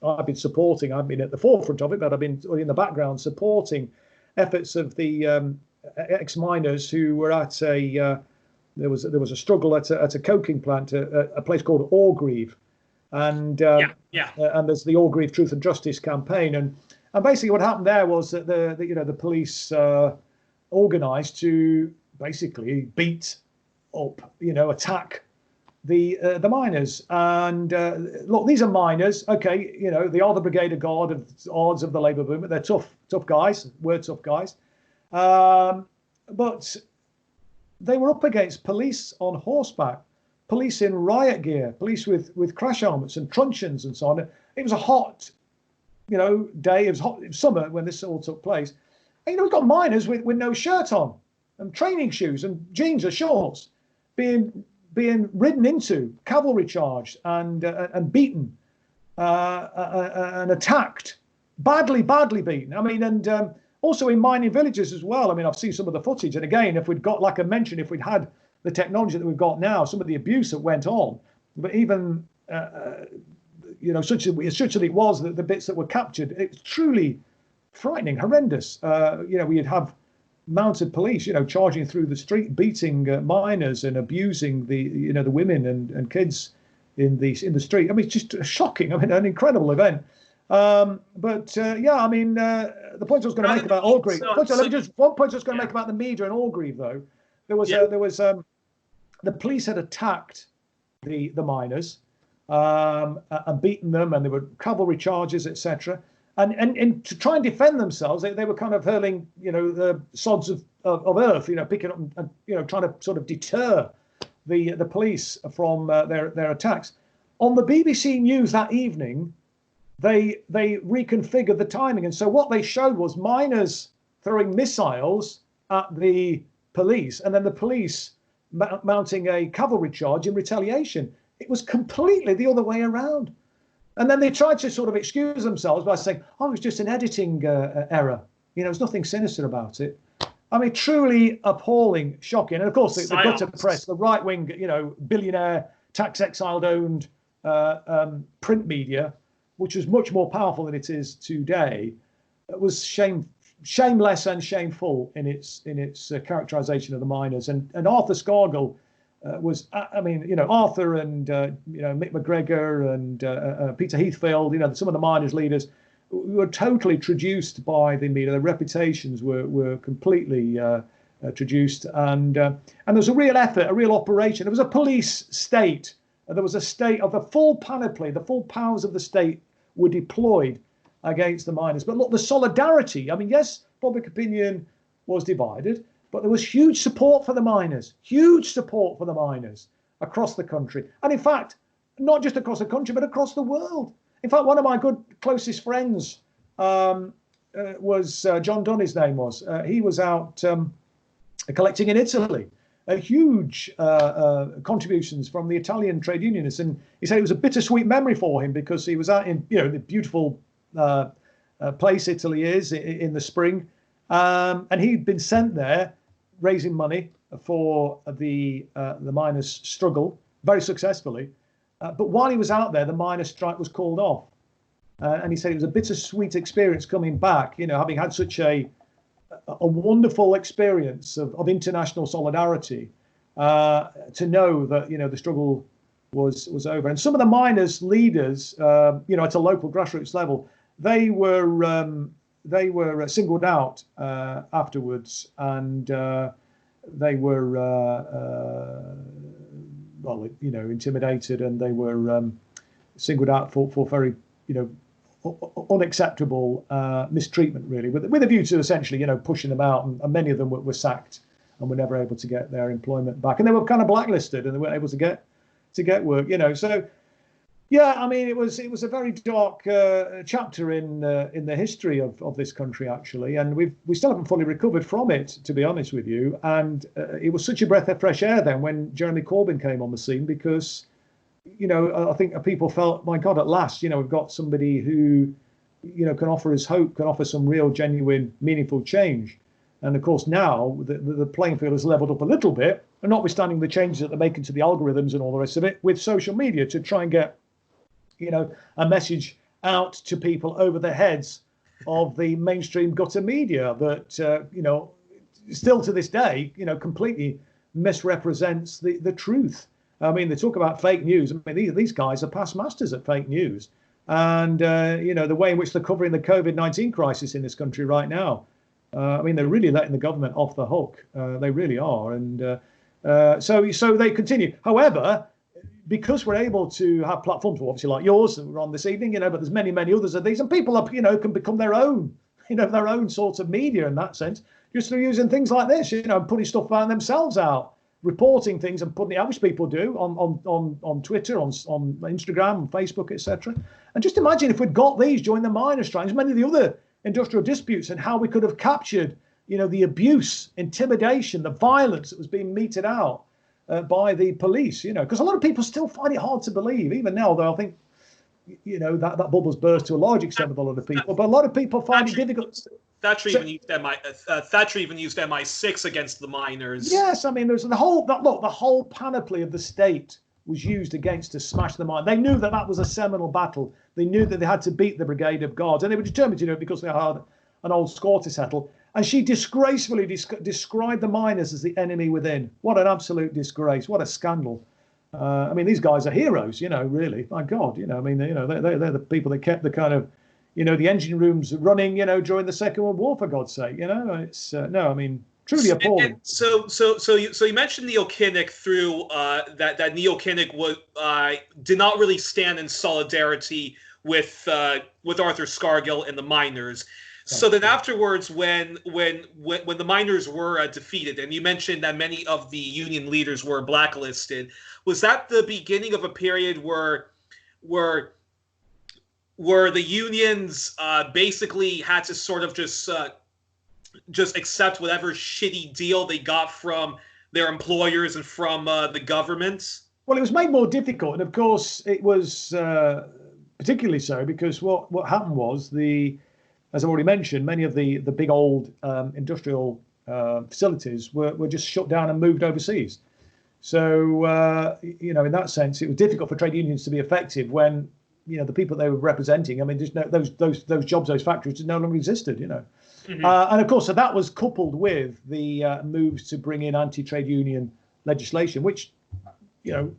I've been supporting, I've been at the forefront of it, but I've been in the background supporting efforts of the ex-miners who were at there was a struggle at a coking plant, a place called Orgreave. And and there's the Orgreave Truth and Justice campaign. And basically what happened there was that the police organised to basically beat up, attack the miners. And look, these are miners. Okay, they are the Brigade of Guard of odds of the labour movement. They're tough guys. We're tough guys. But they were up against police on horseback, police in riot gear, police with crash helmets and truncheons and so on. It was a hot day. It was hot. It was summer when this all took place. And we've got miners with no shirt on and training shoes and jeans or shorts being ridden into, cavalry charged and beaten and attacked, badly beaten. I mean, and also in mining villages as well. I mean, I've seen some of the footage, and again, if we'd got, like I mentioned, if we'd had the technology that we've got now, some of the abuse that went on, but even such as it was, the bits that were captured, it's truly frightening, horrendous. We'd have mounted police, charging through the street, beating miners and abusing the women and kids in the street. I mean, it's just shocking. I mean, an incredible event. The point I was going to make about Orgreave. One point I was going to make about the media and Orgreave, though. There was the police had attacked the miners and beaten them, and there were cavalry charges, etc. And to try and defend themselves, they were kind of hurling, the sods of earth, picking up and trying to sort of deter the police from their attacks. On the BBC News that evening, they reconfigured the timing, and so what they showed was miners throwing missiles at the police, and then the police mounting a cavalry charge in retaliation. It was completely the other way around. And then they tried to sort of excuse themselves by saying, "Oh, it was just an editing error. There's nothing sinister about it." I mean, truly appalling, shocking. And of course, the gutter press, the right wing, billionaire, tax exiled owned print media, which was much more powerful than it is today, was shameless and shameful in its characterization of the miners. And Arthur Scargill was, Arthur and Mick McGregor and Peter Heathfield, some of the miners' leaders were totally traduced by the media. Their reputations were completely traduced, and there was a real effort, a real operation. There was a police state. There was a state of the full panoply, the full powers of the state were deployed against the miners. But look, the solidarity, I mean, yes, public opinion was divided, but there was huge support for the miners, across the country. And in fact, not just across the country, but across the world. In fact, one of my closest friends was John Dunn, his name was. He was out collecting in Italy. Huge contributions from the Italian trade unionists, and he said it was a bittersweet memory for him because he was out in the beautiful place Italy is in the spring. And he'd been sent there raising money for the miners' struggle very successfully. But while he was out there, the miners' strike was called off. And he said it was a bittersweet experience coming back, having had such a wonderful experience of international solidarity, to know that, the struggle was over. And some of the miners' leaders, at a local grassroots level, they were singled out afterwards, and they were intimidated, and they were singled out for very unacceptable mistreatment, really, with a view to essentially pushing them out, and many of them were sacked and were never able to get their employment back, and they were kind of blacklisted, and they weren't able to get work. So yeah, I mean, it was a very dark chapter in the history of this country, actually, and we still haven't fully recovered from it, to be honest with you. And it was such a breath of fresh air then when Jeremy Corbyn came on the scene, because I think people felt, my God, at last, we've got somebody who can offer us hope, can offer some real, genuine, meaningful change. And of course, now the playing field has leveled up a little bit, and notwithstanding the changes that they're making to the algorithms and all the rest of it, with social media to try and get a message out to people over the heads of the mainstream gutter media that, still to this day, completely misrepresents the truth. I mean, they talk about fake news. I mean, these guys are past masters at fake news. And, the way in which they're covering the COVID-19 crisis in this country right now. I mean, they're really letting the government off the hook. They really are. And so they continue. However, because we're able to have platforms, obviously like yours that we're on this evening, but there's many, many others of these, and people are, can become their own, their own sort of media in that sense, just through using things like this, putting stuff about themselves out, reporting things and putting it out, which people do on Twitter, on Instagram, on Facebook, etc. And just imagine if we'd got these during the miners' strikes, many of the other industrial disputes, and how we could have captured, the abuse, intimidation, the violence that was being meted out by the police, because a lot of people still find it hard to believe, even now, though I think, that bubble's burst to a large extent with a lot of people, but a lot of people find it difficult. Thatcher even used MI6 against the miners. Yes, I mean, there's the whole panoply of the state was used against to smash the mine. They knew that was a seminal battle. They knew that they had to beat the Brigade of Guards, and they were determined to do it because they had an old score to settle. And she disgracefully described the miners as the enemy within. What an absolute disgrace! What a scandal! I mean, these guys are heroes, really. My God, I mean, they're the people that kept the kind of, the engine rooms running, during the Second World War, for God's sake. It's no, I mean, truly appalling. And so you mentioned Neil Kinnock through that Neil Kinnock did not really stand in solidarity with Arthur Scargill and the miners. So then afterwards, when the miners were defeated, and you mentioned that many of the union leaders were blacklisted, was that the beginning of a period where the unions basically had to sort of just accept whatever shitty deal they got from their employers and from the government? Well, it was made more difficult, and of course it was particularly so because what happened was as I already mentioned, many of the big old industrial facilities were just shut down and moved overseas. So, in that sense, it was difficult for trade unions to be effective when, the people they were representing, I mean, just those jobs, those factories just no longer existed, Mm-hmm. And of course, so that was coupled with the moves to bring in anti-trade union legislation, which,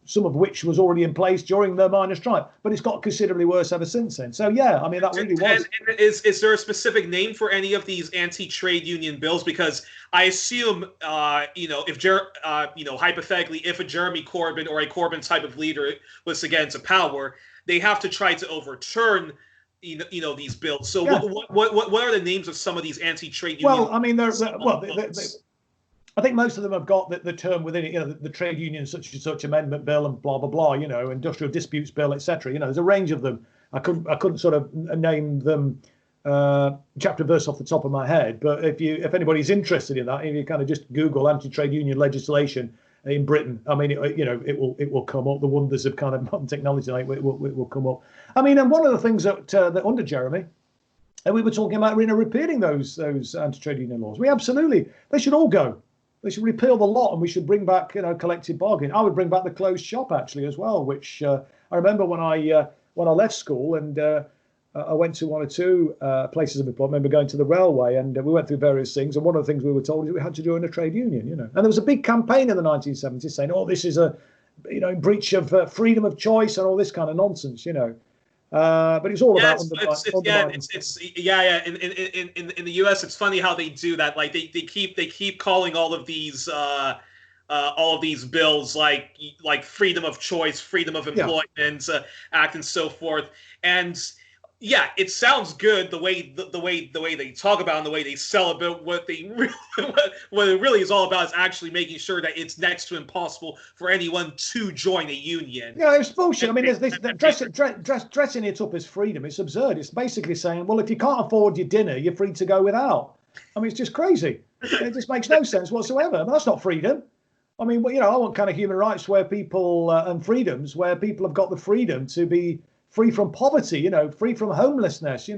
some of which was already in place during the miners' strike, but it's got considerably worse ever since then. So yeah, I mean that really was. And is there a specific name for any of these anti-trade union bills? Because I assume, hypothetically, if a Jeremy Corbyn or a Corbyn type of leader was to get into power, they have to try to overturn, these bills. So yeah. What are the names of some of these anti-trade union? Well, I mean, I think most of them have got the term within it, the trade union such and such amendment bill and blah blah blah, industrial disputes bill, etc. There's a range of them. I couldn't sort of name them chapter verse off the top of my head, but if anybody's interested in that, if you kind of just Google anti-trade union legislation in Britain, I mean, it will come up. The wonders of kind of modern technology, it will come up. I mean, and one of the things that under Jeremy, And we were talking about repealing those anti-trade union laws. They should all go. They should repeal the lot, and we should bring back, collective bargaining. I would bring back the closed shop actually as well, which I remember when I left school and I went to one or two places of employment. I remember going to the railway, and we went through various things. And one of the things we were told is we had to join a trade union. And there was a big campaign in the 1970s saying, "Oh, this is a, breach of freedom of choice and all this kind of nonsense." But it's all about in the US. It's funny how they do that. Like they keep calling all of these bills like freedom of choice, freedom of employment act, and so forth. And yeah, it sounds good the way they talk about it and the way they sell it, but what it really is all about is actually making sure that it's next to impossible for anyone to join a union. Yeah, it's bullshit. I mean, there's this dressing it up as freedom. It's absurd. It's basically saying, well, if you can't afford your dinner, you're free to go without. I mean, it's just crazy. It just makes no sense whatsoever. I mean, that's not freedom. I mean, I want kind of human rights where people and freedoms where people have got the freedom to be free from poverty, free from homelessness,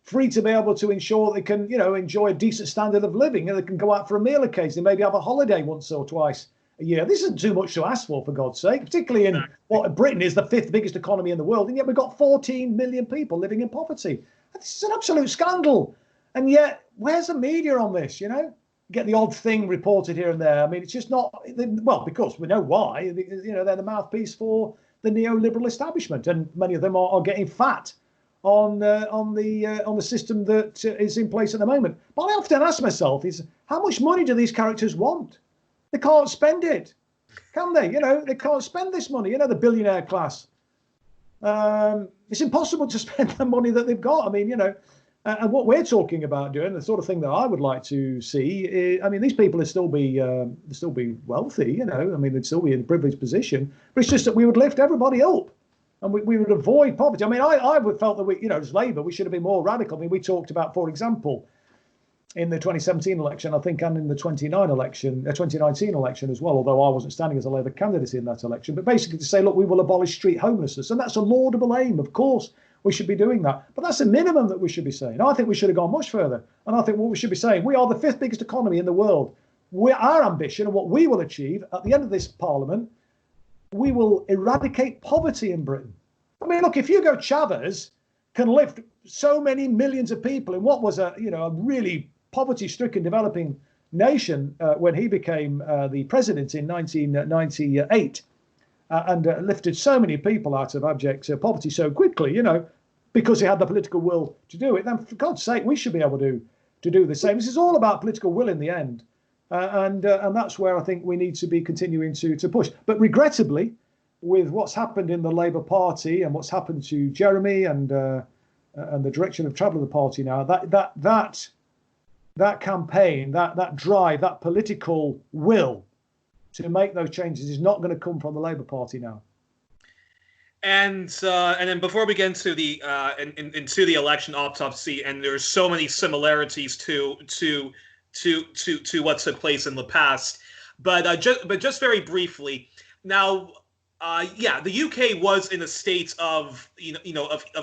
free to be able to ensure they can, enjoy a decent standard of living, and they can go out for a meal occasionally, maybe have a holiday once or twice a year. This isn't too much to ask for God's sake, particularly in what Britain is the 5th biggest economy in the world, and yet we've got 14 million people living in poverty. This is an absolute scandal. And yet, where's the media on this, Get the odd thing reported here and there. I mean, it's just not, well, because we know why, they're the mouthpiece for the neoliberal establishment, and many of them are getting fat on the system that is in place at the moment. But I often ask myself is, how much money do these characters want? They can't spend it, can they? They can't spend this money. The billionaire class. It's impossible to spend the money that they've got. I mean, and what we're talking about doing, the sort of thing that I would like to see, is, I mean, these people would still be wealthy, I mean, they'd still be in a privileged position, but it's just that we would lift everybody up, and we would avoid poverty. I mean, I would felt that we, as Labour, we should have been more radical. I mean, we talked about, for example, in the 2017 election, I think, and in the 2019 election as well, although I wasn't standing as a Labour candidate in that election, but basically to say, look, we will abolish street homelessness, and that's a laudable aim, of course. We should be doing that. But that's the minimum that we should be saying. I think we should have gone much further. And I think what we should be saying, we are the 5th biggest economy in the world. Our ambition and what we will achieve at the end of this parliament, we will eradicate poverty in Britain. I mean, look, if Hugo Chavez can lift so many millions of people in what was a really poverty-stricken developing nation when he became the president in 1998, and lifted so many people out of abject poverty so quickly, because he had the political will to do it, then for God's sake, we should be able to do the same. This is all about political will in the end. And that's where I think we need to be continuing to push. But regrettably, with what's happened in the Labour Party and what's happened to Jeremy and the direction of travel of the party now, that campaign, that drive, that political will to make those changes is not going to come from the Labour Party now. And then before we get into the into the election autopsy, and there's so many similarities to what took place in the past, but just very briefly, now, the UK was in a state of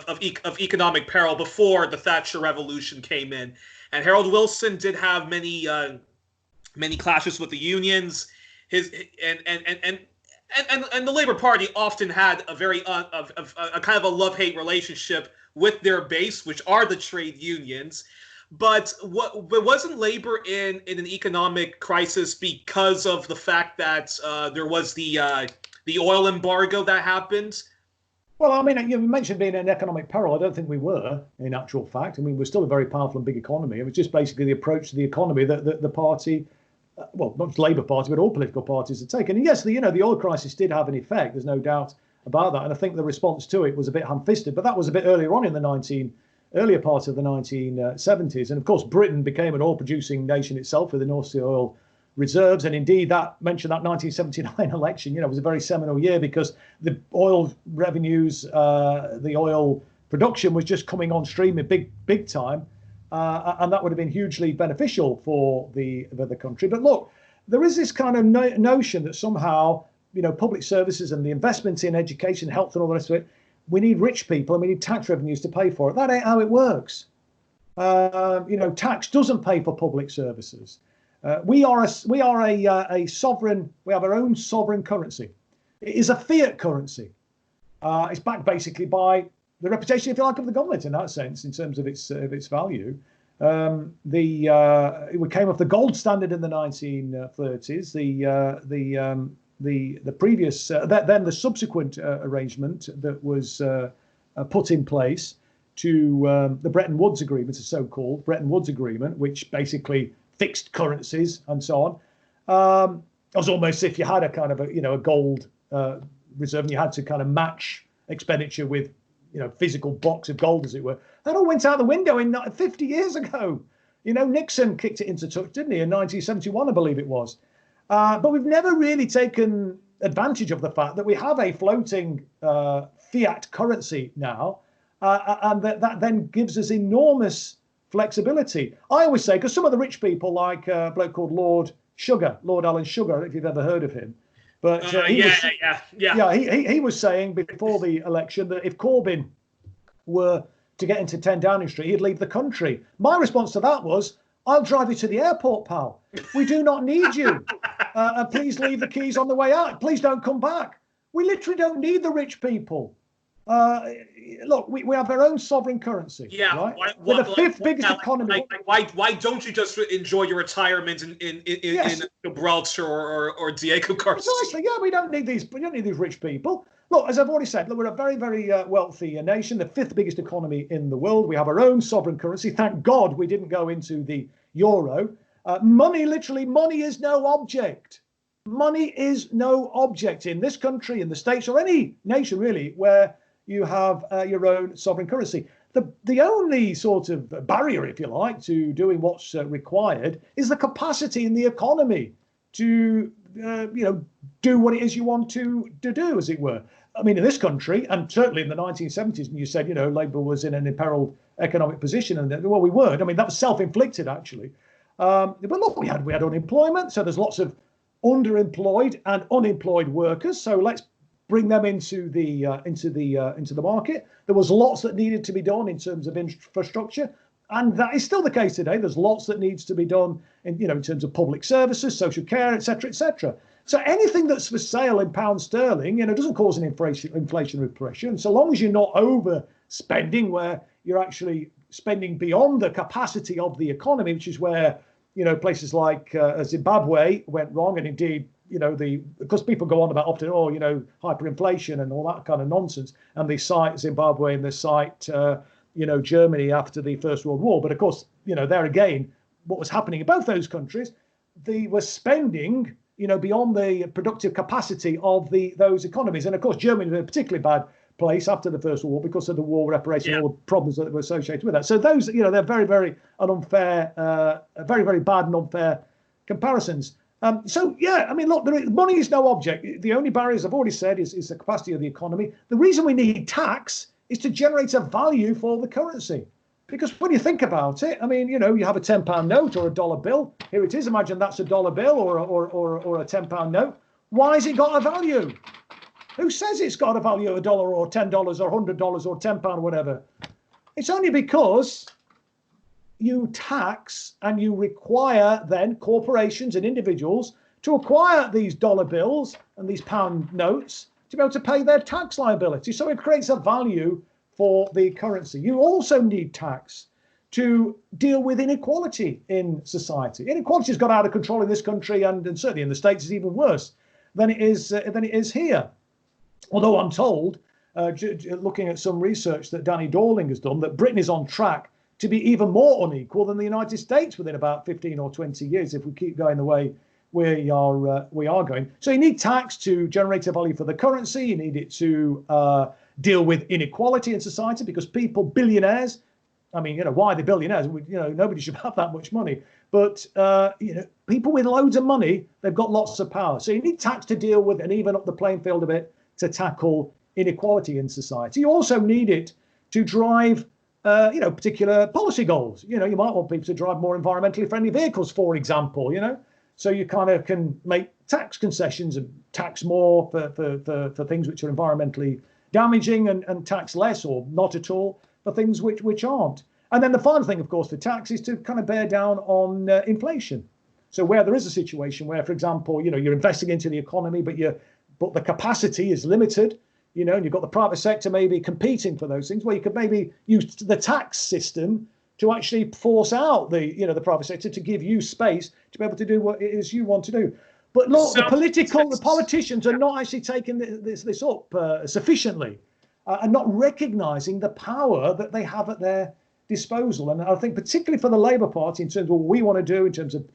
of economic peril before the Thatcher revolution came in, and Harold Wilson did have many clashes with the unions. And the Labour Party often had a very a kind of a love-hate relationship with their base, which are the trade unions. But wasn't Labour in an economic crisis because of the fact that there was the oil embargo that happened? Well, I mean, you mentioned being in economic peril. I don't think we were, in actual fact. I mean, we're still a very powerful and big economy. It was just basically the approach to the economy that the party, well, not just Labour Party, but all political parties had taken. And yes, the oil crisis did have an effect. There's no doubt about that. And I think the response to it was a bit ham-fisted, but that was a bit earlier on in the earlier part of the 1970s. And of course, Britain became an oil-producing nation itself with the North Sea oil reserves. And indeed, that 1979 election, was a very seminal year because the oil revenues, the oil production was just coming on stream in big time. And that would have been hugely beneficial for the country. But look, there is this kind of notion that somehow, public services and the investment in education, health and all the rest of it, we need rich people and we need tax revenues to pay for it. That ain't how it works. Tax doesn't pay for public services. We are a sovereign. We have our own sovereign currency. It is a fiat currency. It's backed basically by the reputation, if you like, of the government in that sense, in terms of its value. We came off the gold standard in the 1930s. The previous then the subsequent arrangement that was put in place to the Bretton Woods Agreement, a so-called Bretton Woods Agreement, which basically fixed currencies and so on. It was almost if you had a kind of a gold reserve and you had to kind of match expenditure with physical blocks of gold, as it were. That all went out the window in 50 years ago. Nixon kicked it into touch, didn't he, in 1971, I believe it was. But we've never really taken advantage of the fact that we have a floating fiat currency now, and that then gives us enormous flexibility. I always say, because some of the rich people, like a bloke called Lord Alan Sugar, I don't know if you've ever heard of him, but he was saying before the election that if Corbyn were to get into 10 Downing Street, he'd leave the country. My response to that was, I'll drive you to the airport, pal. We do not need you. And please leave the keys on the way out. Please don't come back. We literally don't need the rich people. Look, we have our own sovereign currency. Yeah, right? We're the fifth biggest economy. Why don't you just enjoy your retirement in Gibraltar or Diego Garcia? Precisely. Yeah, we don't need these rich people. Look, as I've already said, look, we're a very, very wealthy nation, the fifth biggest economy in the world. We have our own sovereign currency. Thank God we didn't go into the euro. Money is no object. Money is no object in this country, in the States, or any nation really, where you have your own sovereign currency. The only sort of barrier, if you like, to doing what's required is the capacity in the economy to, do what it is you want to do, as it were. I mean, in this country, and certainly in the 1970s, and you said, Labour was in an imperiled economic position, and well, we weren't. I mean, that was self-inflicted, actually. But look, we had unemployment, so there's lots of underemployed and unemployed workers. So let's bring them into the market. There was lots that needed to be done in terms of infrastructure, and that is still the case today. There's lots that needs to be done in terms of public services, social care, etc., etc. So anything that's for sale in pound sterling, doesn't cause an inflationary pressure. And so long as you're not overspending, where you're actually spending beyond the capacity of the economy, which is where places like Zimbabwe went wrong, and indeed because people go on about often, hyperinflation and all that kind of nonsense, and they cite Zimbabwe and they cite Germany after the First World War. But of course, there again, what was happening in both those countries, they were spending beyond the productive capacity of those economies. And of course, Germany was in a particularly bad place after the First World War because of the war reparation, all the problems that were associated with that. So those, they're very, very unfair, very, very bad and unfair comparisons. Look, money is no object. The only barrier, as I've already said, is the capacity of the economy. The reason we need tax is to generate a value for the currency. Because when you think about it, you have a £10 note or a dollar bill. Here it is. Imagine that's a dollar bill or a £10 note. Why has it got a value? Who says it's got a value of $1 or $10 or $100 or £10 or whatever? It's only because you tax and you require then corporations and individuals to acquire these dollar bills and these pound notes to be able to pay their tax liability. So it creates a value for the currency. You also need tax to deal with inequality in society. Inequality has got out of control in this country, and certainly in the States is even worse than it is here. Although I'm told, looking at some research that Danny Dorling has done, that Britain is on track to be even more unequal than the United States within about 15 or 20 years if we keep going the way we are going. So you need tax to generate a value for the currency. You need it to deal with inequality in society, because people, billionaires, why are they billionaires? Nobody should have that much money. But, people with loads of money, they've got lots of power. So you need tax to deal with and even up the playing field a bit to tackle inequality in society. You also need it to drive, particular policy goals. You might want people to drive more environmentally friendly vehicles, for example, So you kind of can make tax concessions and tax more for things which are environmentally damaging and tax less or not at all for things which aren't. And then the final thing, of course, for tax is to kind of bear down on inflation. So where there is a situation where, for example, you're investing into the economy, but the capacity is limited, and you've got the private sector maybe competing for those things, where you could maybe use the tax system to actually force out the private sector to give you space to be able to do what it is you want to do. But look, the politicians are not actually taking this up sufficiently, and not recognising the power that they have at their disposal. And I think particularly for the Labour Party, in terms of what we want to do, in terms of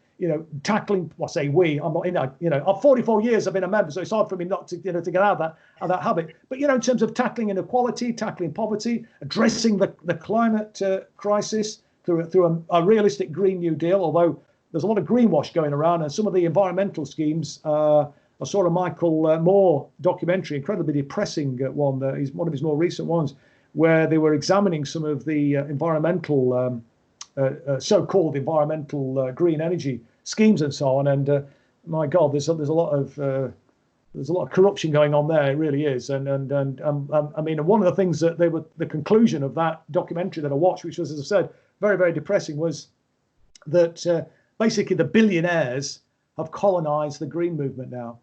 tackling. Well, I say we. I'm not in. I've 44 years. I've been a member, so it's hard for me not to to get out of that habit. But in terms of tackling inequality, tackling poverty, addressing the climate crisis through a realistic Green New Deal, although there's a lot of greenwash going around, and some of the environmental schemes. I saw a Michael Moore documentary, incredibly depressing one. He's one of his more recent ones, where they were examining some of the environmental. So-called environmental green energy schemes and so on, and my God, there's a lot of corruption going on there. It really is, and I mean, one of the things that the conclusion of that documentary that I watched, which was, as I said, very, very depressing, was that basically the billionaires have colonized the green movement now.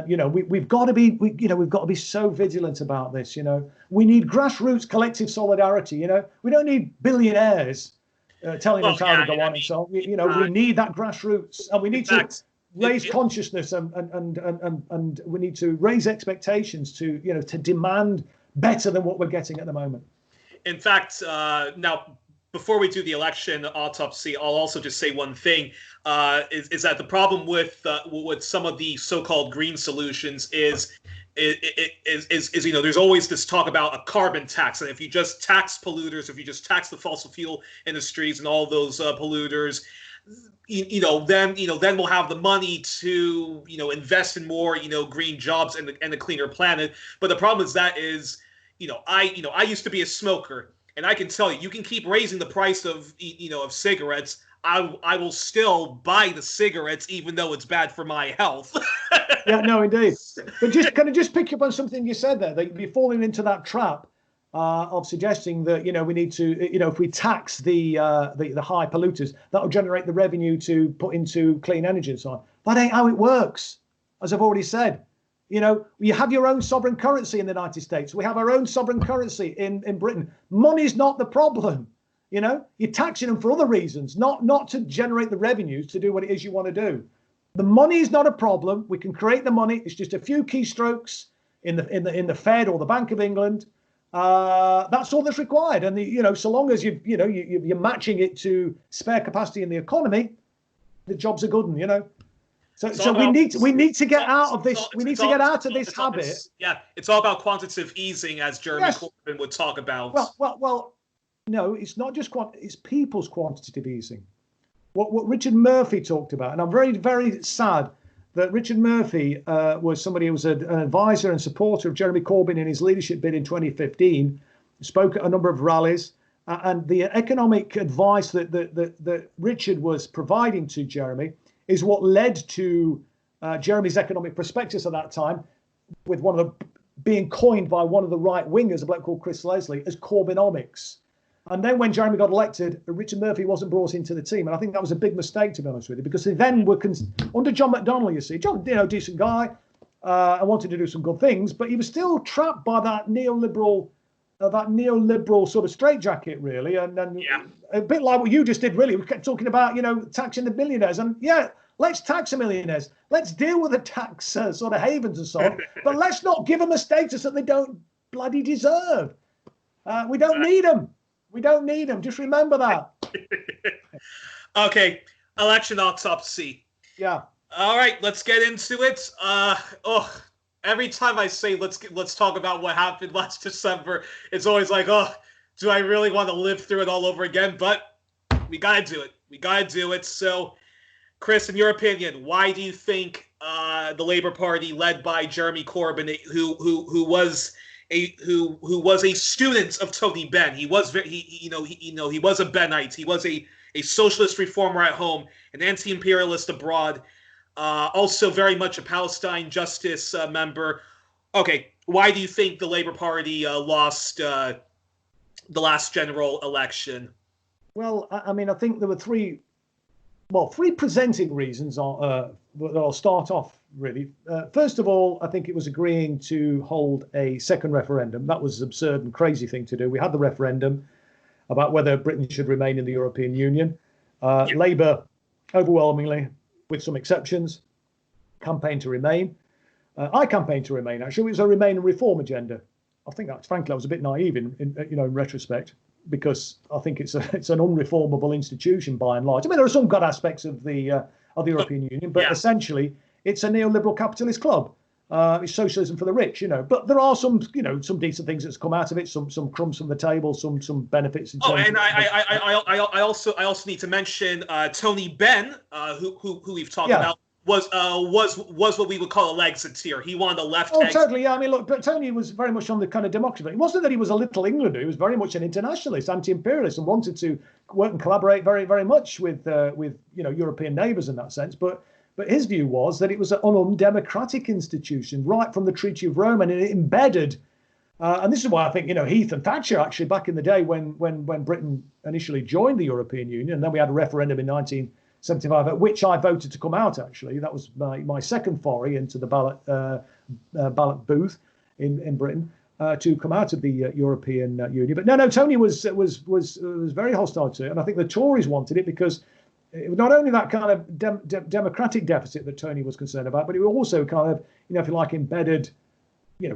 We've got to be so vigilant about this. We need grassroots collective solidarity. We don't need billionaires telling us how to go on and so on. We need that grassroots, and we need to raise consciousness, and we need to raise expectations to demand better than what we're getting at the moment. In fact, now before we do the election autopsy, I'll also just say one thing: is that the problem with some of the so-called green solutions is there's always this talk about a carbon tax, and if you just tax polluters, if you just tax the fossil fuel industries and all those polluters, then we'll have the money to invest in more green jobs and a cleaner planet. But the problem is I used to be a smoker, and I can tell you can keep raising the price of of cigarettes. I will still buy the cigarettes even though it's bad for my health. Yeah, no, indeed. But can I just pick up on something you said there, that you're falling into that trap of suggesting that we need to if we tax the high polluters, that will generate the revenue to put into clean energy and so on. That ain't how it works, as I've already said. You have your own sovereign currency in the United States. We have our own sovereign currency in Britain. Money's not the problem. You're taxing them for other reasons, not to generate the revenues to do what it is you want to do. The money is not a problem. We can create the money. It's just a few keystrokes in the Fed or the Bank of England. That's all that's required. And so long as you're matching it to spare capacity in the economy, the jobs are good. So we need to get out of this. We need to get out of this habit. Yeah, it's all about quantitative easing, as Jeremy Corbyn would talk about. Well. No, it's not just it's people's quantitative easing. What Richard Murphy talked about, and I'm very, very sad that Richard Murphy was somebody who was an advisor and supporter of Jeremy Corbyn in his leadership bid in 2015, spoke at a number of rallies, and the economic advice that Richard was providing to Jeremy is what led to Jeremy's economic prospectus at that time, with being coined by one of the right wingers, a bloke called Chris Leslie, as Corbynomics. And then when Jeremy got elected, Richard Murphy wasn't brought into the team. And I think that was a big mistake, to be honest with you, because they then were under John McDonnell, you see. John, decent guy, and wanted to do some good things, but he was still trapped by that neoliberal sort of straitjacket, really. And a bit like what you just did, really. We kept talking about, taxing the millionaires. And let's tax the millionaires. Let's deal with the tax sort of havens and so on. But let's not give them a status that they don't bloody deserve. We don't need them. We don't need them. Just remember that. Okay, election autopsy. Yeah. All right, let's get into it. Every time I say let's talk about what happened last December, it's always like, do I really want to live through it all over again? But we gotta do it. We gotta do it. So, Chris, in your opinion, why do you think the Labour Party, led by Jeremy Corbyn, who was a student of Tony Benn. He was he was a Bennite. He was a socialist reformer at home, an anti-imperialist abroad, also very much a Palestine Justice member. Okay, why do you think the Labour Party lost the last general election? Well, I mean, I think there were three presenting reasons that I'll start off really. First of all, I think it was agreeing to hold a second referendum. That was an absurd and crazy thing to do. We had the referendum about whether Britain should remain in the European Union. Labour, overwhelmingly, with some exceptions, campaigned to remain. I campaigned to remain, actually. It was a remain and reform agenda. I think that, frankly, I was a bit naive in retrospect, because I think it's an unreformable institution by and large. I mean, there are some good aspects of the European Union, but essentially it's a neoliberal capitalist club. It's socialism for the rich, But there are some decent things that's come out of it. Some crumbs from the table, some benefits. And I also need to mention Tony Benn, who we've talked about. Was what we would call a Lexiteer. He wanted a left. Oh, totally. Yeah, I mean, look, but Tony was very much on the kind of democracy. It wasn't that he was a little Englander. He was very much an internationalist, anti-imperialist, and wanted to work and collaborate very, very much with European neighbours in that sense. But his view was that it was an undemocratic institution right from the Treaty of Rome, and it embedded. And this is why I think Heath and Thatcher actually back in the day when Britain initially joined the European Union, and then we had a referendum in 1975, at which I voted to come out. Actually, that was my second foray into the ballot booth in Britain to come out of the European Union. But no, Tony was very hostile to it, and I think the Tories wanted it because it was not only that kind of democratic deficit that Tony was concerned about, but it was also kind of if you like embedded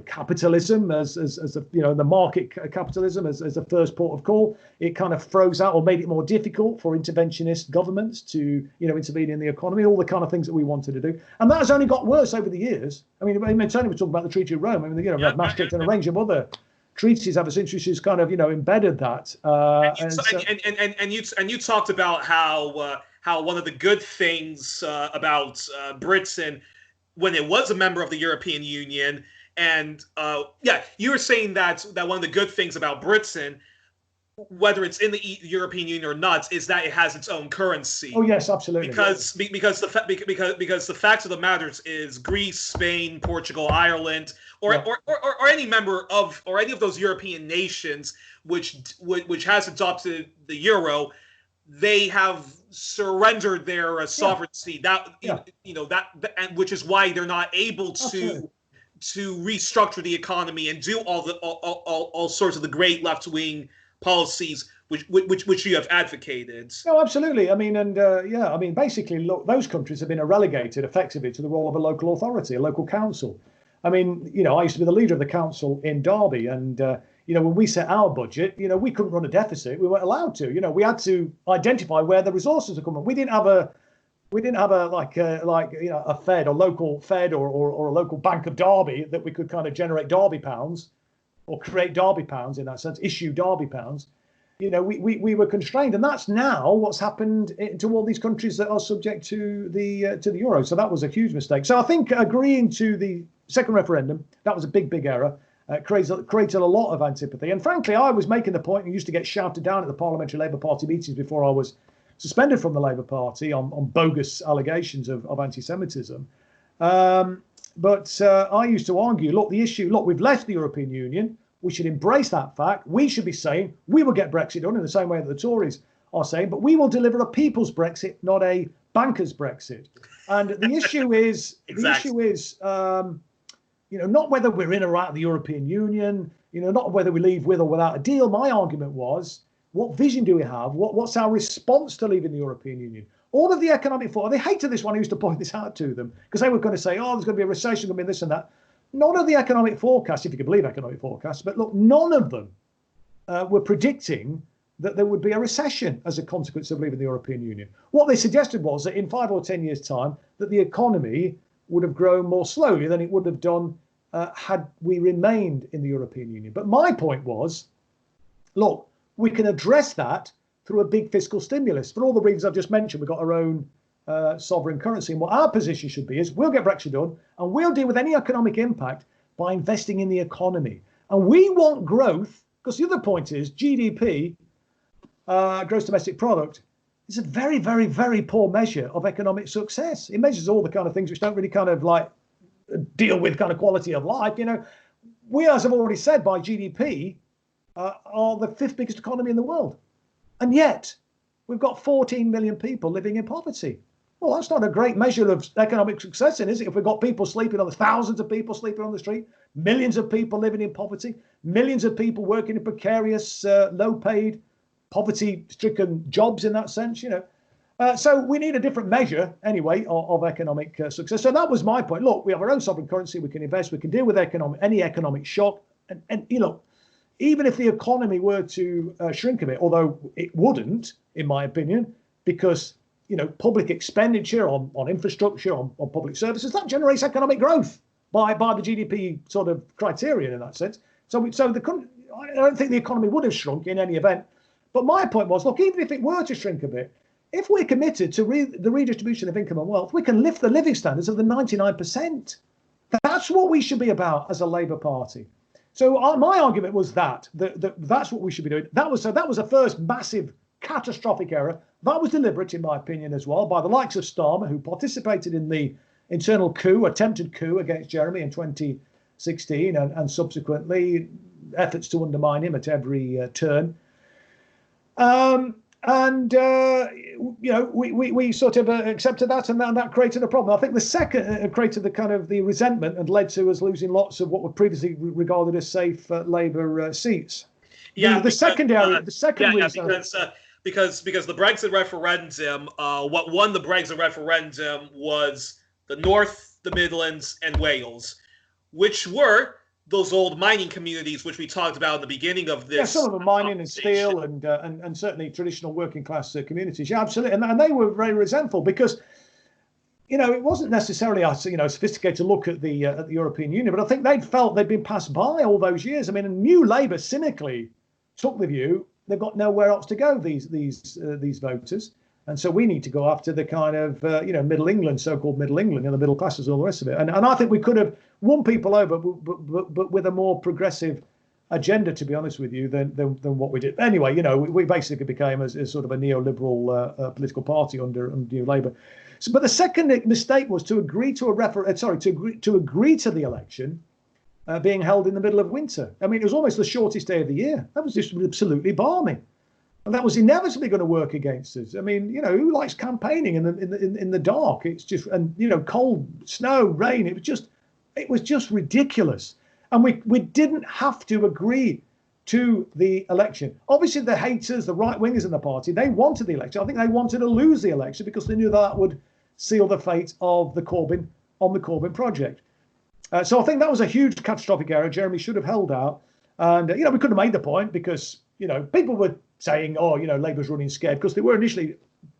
capitalism as the market capitalism as the first port of call. It kind of froze out or made it more difficult for interventionist governments to intervene in the economy, all the kind of things that we wanted to do. And that has only got worse over the years. I mean Tony was talking about the Treaty of Rome. I mean, Maastricht and a range of other treaties ever since, which has kind of embedded that. And you talked about how one of the good things about Britain when it was a member of the European Union. And you were saying that one of the good things about Britain, whether it's in the European Union or not, is that it has its own currency. Oh yes, absolutely. Because the fact of the matter is Greece, Spain, Portugal, Ireland, or any member of or any of those European nations which has adopted the euro, they have surrendered their sovereignty. That which is why they're not able to restructure the economy and do all sorts of the great left-wing policies which you have advocated. No, absolutely. I mean, basically, look, those countries have been relegated effectively to the role of a local authority, a local council. I mean, I used to be the leader of the council in Derby, and when we set our budget, we couldn't run a deficit. We weren't allowed to. We had to identify where the resources are coming. We didn't have a Fed or local Fed or a local Bank of Derby that we could kind of generate Derby pounds or create Derby pounds in that sense, issue Derby pounds. We were constrained, and that's now what's happened to all these countries that are subject to the euro. So that was a huge mistake. So I think agreeing to the second referendum, that was a big error. Created a lot of antipathy. And frankly, I was making the point and used to get shouted down at the Parliamentary Labour Party meetings before I was suspended from the Labour Party on bogus allegations of anti-Semitism. But I used to argue, look, we've left the European Union. We should embrace that fact. We should be saying we will get Brexit done in the same way that the Tories are saying, but we will deliver a people's Brexit, not a banker's Brexit. And the issue is, not whether we're in or out of the European Union, not whether we leave with or without a deal. My argument was, what vision do we have? What's our response to leaving the European Union? All of the economic they hated this one. I used to point this out to them because they were going to say, oh, there's going to be a recession, going to be this and that. None of the economic forecasts, if you can believe economic forecasts, but look, none of them were predicting that there would be a recession as a consequence of leaving the European Union. What they suggested was that in 5 or 10 years' time, that the economy would have grown more slowly than it would have done had we remained in the European Union. But my point was, look, we can address that through a big fiscal stimulus. For all the reasons I've just mentioned, we've got our own sovereign currency. And what our position should be is we'll get Brexit done and we'll deal with any economic impact by investing in the economy. And we want growth, because the other point is GDP, gross domestic product, is a very, very, very poor measure of economic success. It measures all the kind of things which don't really kind of like deal with kind of quality of life. We, as I've already said, by GDP, are the 5th biggest economy in the world. And yet we've got 14 million people living in poverty. Well, that's not a great measure of economic success, is it? If we've got people sleeping on the thousands of people sleeping on the street, millions of people living in poverty, millions of people working in precarious, low-paid, poverty-stricken jobs in that sense, So we need a different measure, anyway, of economic success. So that was my point. Look, we have our own sovereign currency. We can invest. We can deal with any economic shock. And even if the economy were to shrink a bit, although it wouldn't, in my opinion, because public expenditure on infrastructure, on public services, that generates economic growth by the GDP sort of criterion in that sense. I don't think the economy would have shrunk in any event. But my point was, look, even if it were to shrink a bit, if we're committed to the redistribution of income and wealth, we can lift the living standards of the 99%. That's what we should be about as a Labour Party. So my argument was that's what we should be doing. That was the first massive catastrophic error. That was deliberate, in my opinion, as well, by the likes of Starmer, who participated in the internal attempted coup against Jeremy in 2016, and subsequently efforts to undermine him at every turn. We sort of accepted that, and that created a problem. I think the second created the resentment and led to us losing lots of what were previously regarded as safe Labour seats. Yeah, because the Brexit referendum, what won the Brexit referendum was the North, the Midlands, and Wales, which were those old mining communities which we talked about in the beginning of this. Yeah, some of them mining and steel and certainly traditional working class communities. Yeah, absolutely. And they were very resentful because, it wasn't necessarily a sophisticated look at the European Union, but I think they'd felt they'd been passed by all those years. I mean, New Labour cynically took the view they've got nowhere else to go, these voters. And so we need to go after the kind of, Middle England, so-called Middle England, the middle classes, all the rest of it. And I think we could have won people over, but with a more progressive agenda, to be honest with you, than what we did. Anyway, we basically became as sort of a neoliberal political party under New Labour. So, but the second mistake was to agree to to agree to the election being held in the middle of winter. I mean, it was almost the shortest day of the year. That was just absolutely balmy. And that was inevitably going to work against us. I mean, who likes campaigning in the dark? It's just, and cold, snow, rain. It was just ridiculous. And we didn't have to agree to the election. Obviously, the haters, the right wingers in the party, they wanted the election. I think they wanted to lose the election because they knew that would seal the fate of the Corbyn project. So I think that was a huge catastrophic error. Jeremy should have held out, and we couldn't have made the point because people were saying, Labour's running scared, because they were initially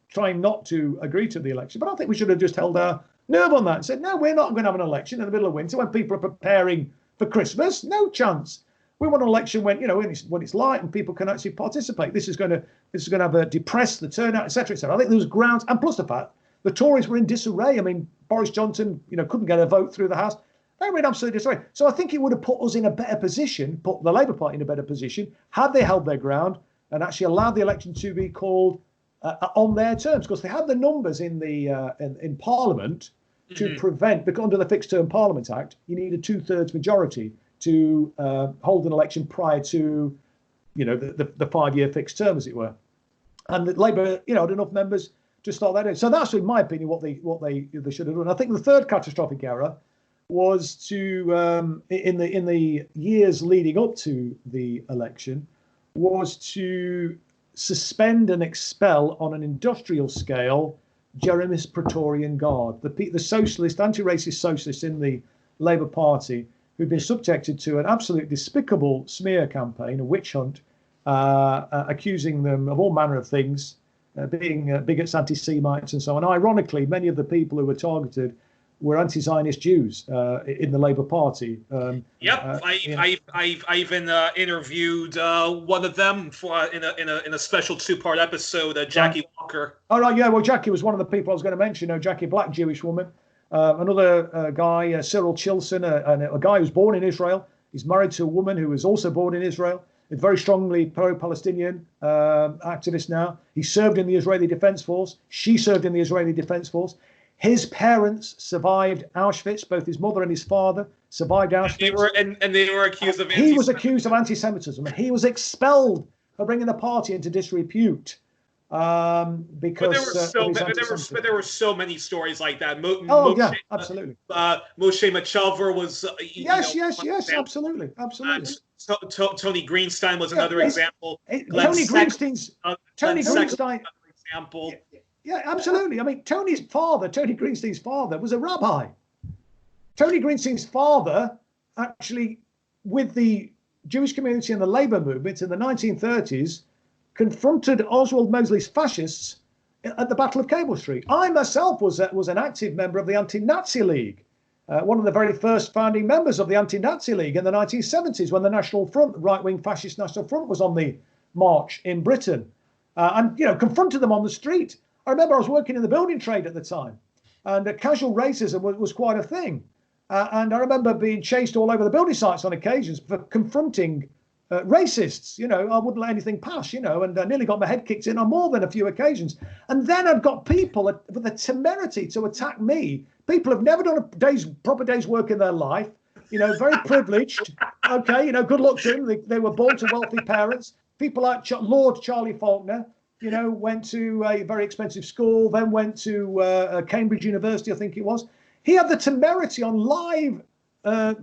trying not to agree to the election. But I think we should have just held our nerve on that and said, no, we're not going to have an election in the middle of winter when people are preparing for Christmas. No chance. We want an election when when it's light and people can actually participate. This is going to have depress the turnout, etc., etc. I think there was grounds, and plus the fact the Tories were in disarray. I mean, Boris Johnson, couldn't get a vote through the House. They were in absolute disarray. So I think it would have put us in a better position, put the Labour Party in a better position, had they held their ground and actually allowed the election to be called on their terms, because they had the numbers in Parliament to prevent, because under the Fixed Term Parliament Act, you need a 2/3 majority to hold an election prior to, the 5-year fixed term, as it were. And the Labour, had enough members to start that in. So that's, in my opinion, what they should have done. I think the third catastrophic error was to, in the years leading up to the election, was to suspend and expel on an industrial scale Jeremy's Praetorian Guard, the socialist, anti-racist socialists in the Labour Party, who've been subjected to an absolute despicable smear campaign, a witch hunt, accusing them of all manner of things, being bigots, anti-Semites, and so on. Ironically, many of the people who were targeted were anti-Zionist Jews in the Labour Party. I even interviewed one of them in a special 2-part episode, Jackie Walker. Oh, right, yeah. Well, Jackie was one of the people I was going to mention. Jackie, black Jewish woman. Another guy, Cyril Chilson, a guy who's born in Israel. He's married to a woman who was also born in Israel. A very strongly pro-Palestinian activist now. He served in the Israeli Defense Force. She served in the Israeli Defense Force. His parents survived Auschwitz. Both his mother and his father survived Auschwitz. And they were accused of. He was accused of anti-Semitism. He was expelled for bringing the party into disrepute. because there were so many stories like that. Yeah, absolutely. Moshe Machelver was yes, absolutely. Tony Greenstein was another example. Tony Greenstein, example. Yeah, absolutely. I mean, Tony Greenstein's father, was a rabbi. Tony Greenstein's father, actually, with the Jewish community and the labor movement in the 1930s, confronted Oswald Mosley's fascists at the Battle of Cable Street. I myself was an active member of the Anti-Nazi League, one of the very first founding members of the Anti-Nazi League in the 1970s, when the National Front, right-wing fascist National Front, was on the march in Britain, and confronted them on the street. I remember I was working in the building trade at the time, and casual racism was quite a thing. And I remember being chased all over the building sites on occasions for confronting racists. I wouldn't let anything pass, and I nearly got my head kicked in on more than a few occasions. And then I've got people with the temerity to attack me. People have never done a proper day's work in their life, very privileged. Okay, good luck to them. They were born to wealthy parents. People like Lord Charlie Faulkner, went to a very expensive school, then went to Cambridge University, I think it was. He had the temerity on live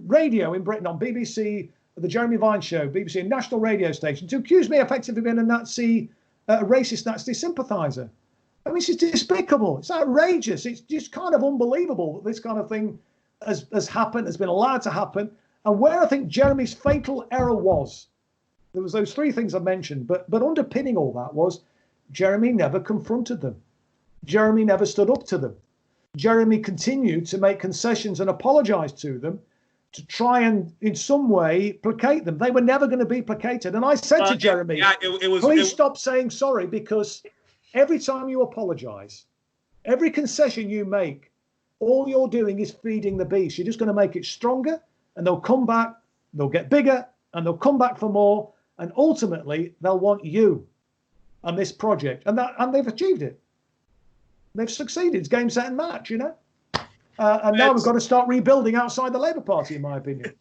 radio in Britain, on BBC, the Jeremy Vine show, BBC, a national radio station, to accuse me effectively of being a racist Nazi sympathiser. I mean, it's despicable. It's outrageous. It's just kind of unbelievable that this kind of thing has happened, has been allowed to happen. And where I think Jeremy's fatal error was, there was those three things I mentioned, but underpinning all that was Jeremy never confronted them. Jeremy never stood up to them. Jeremy continued to make concessions and apologise to them to try and in some way placate them. They were never going to be placated. And I said to Jeremy, please stop saying sorry, because every time you apologise, every concession you make, all you're doing is feeding the beast. You're just going to make it stronger, and they'll come back, they'll get bigger, and they'll come back for more. And ultimately, they'll want you and this project. And they've achieved it. They've succeeded. It's game, set, and match, And now we've got to start rebuilding outside the Labour Party, in my opinion.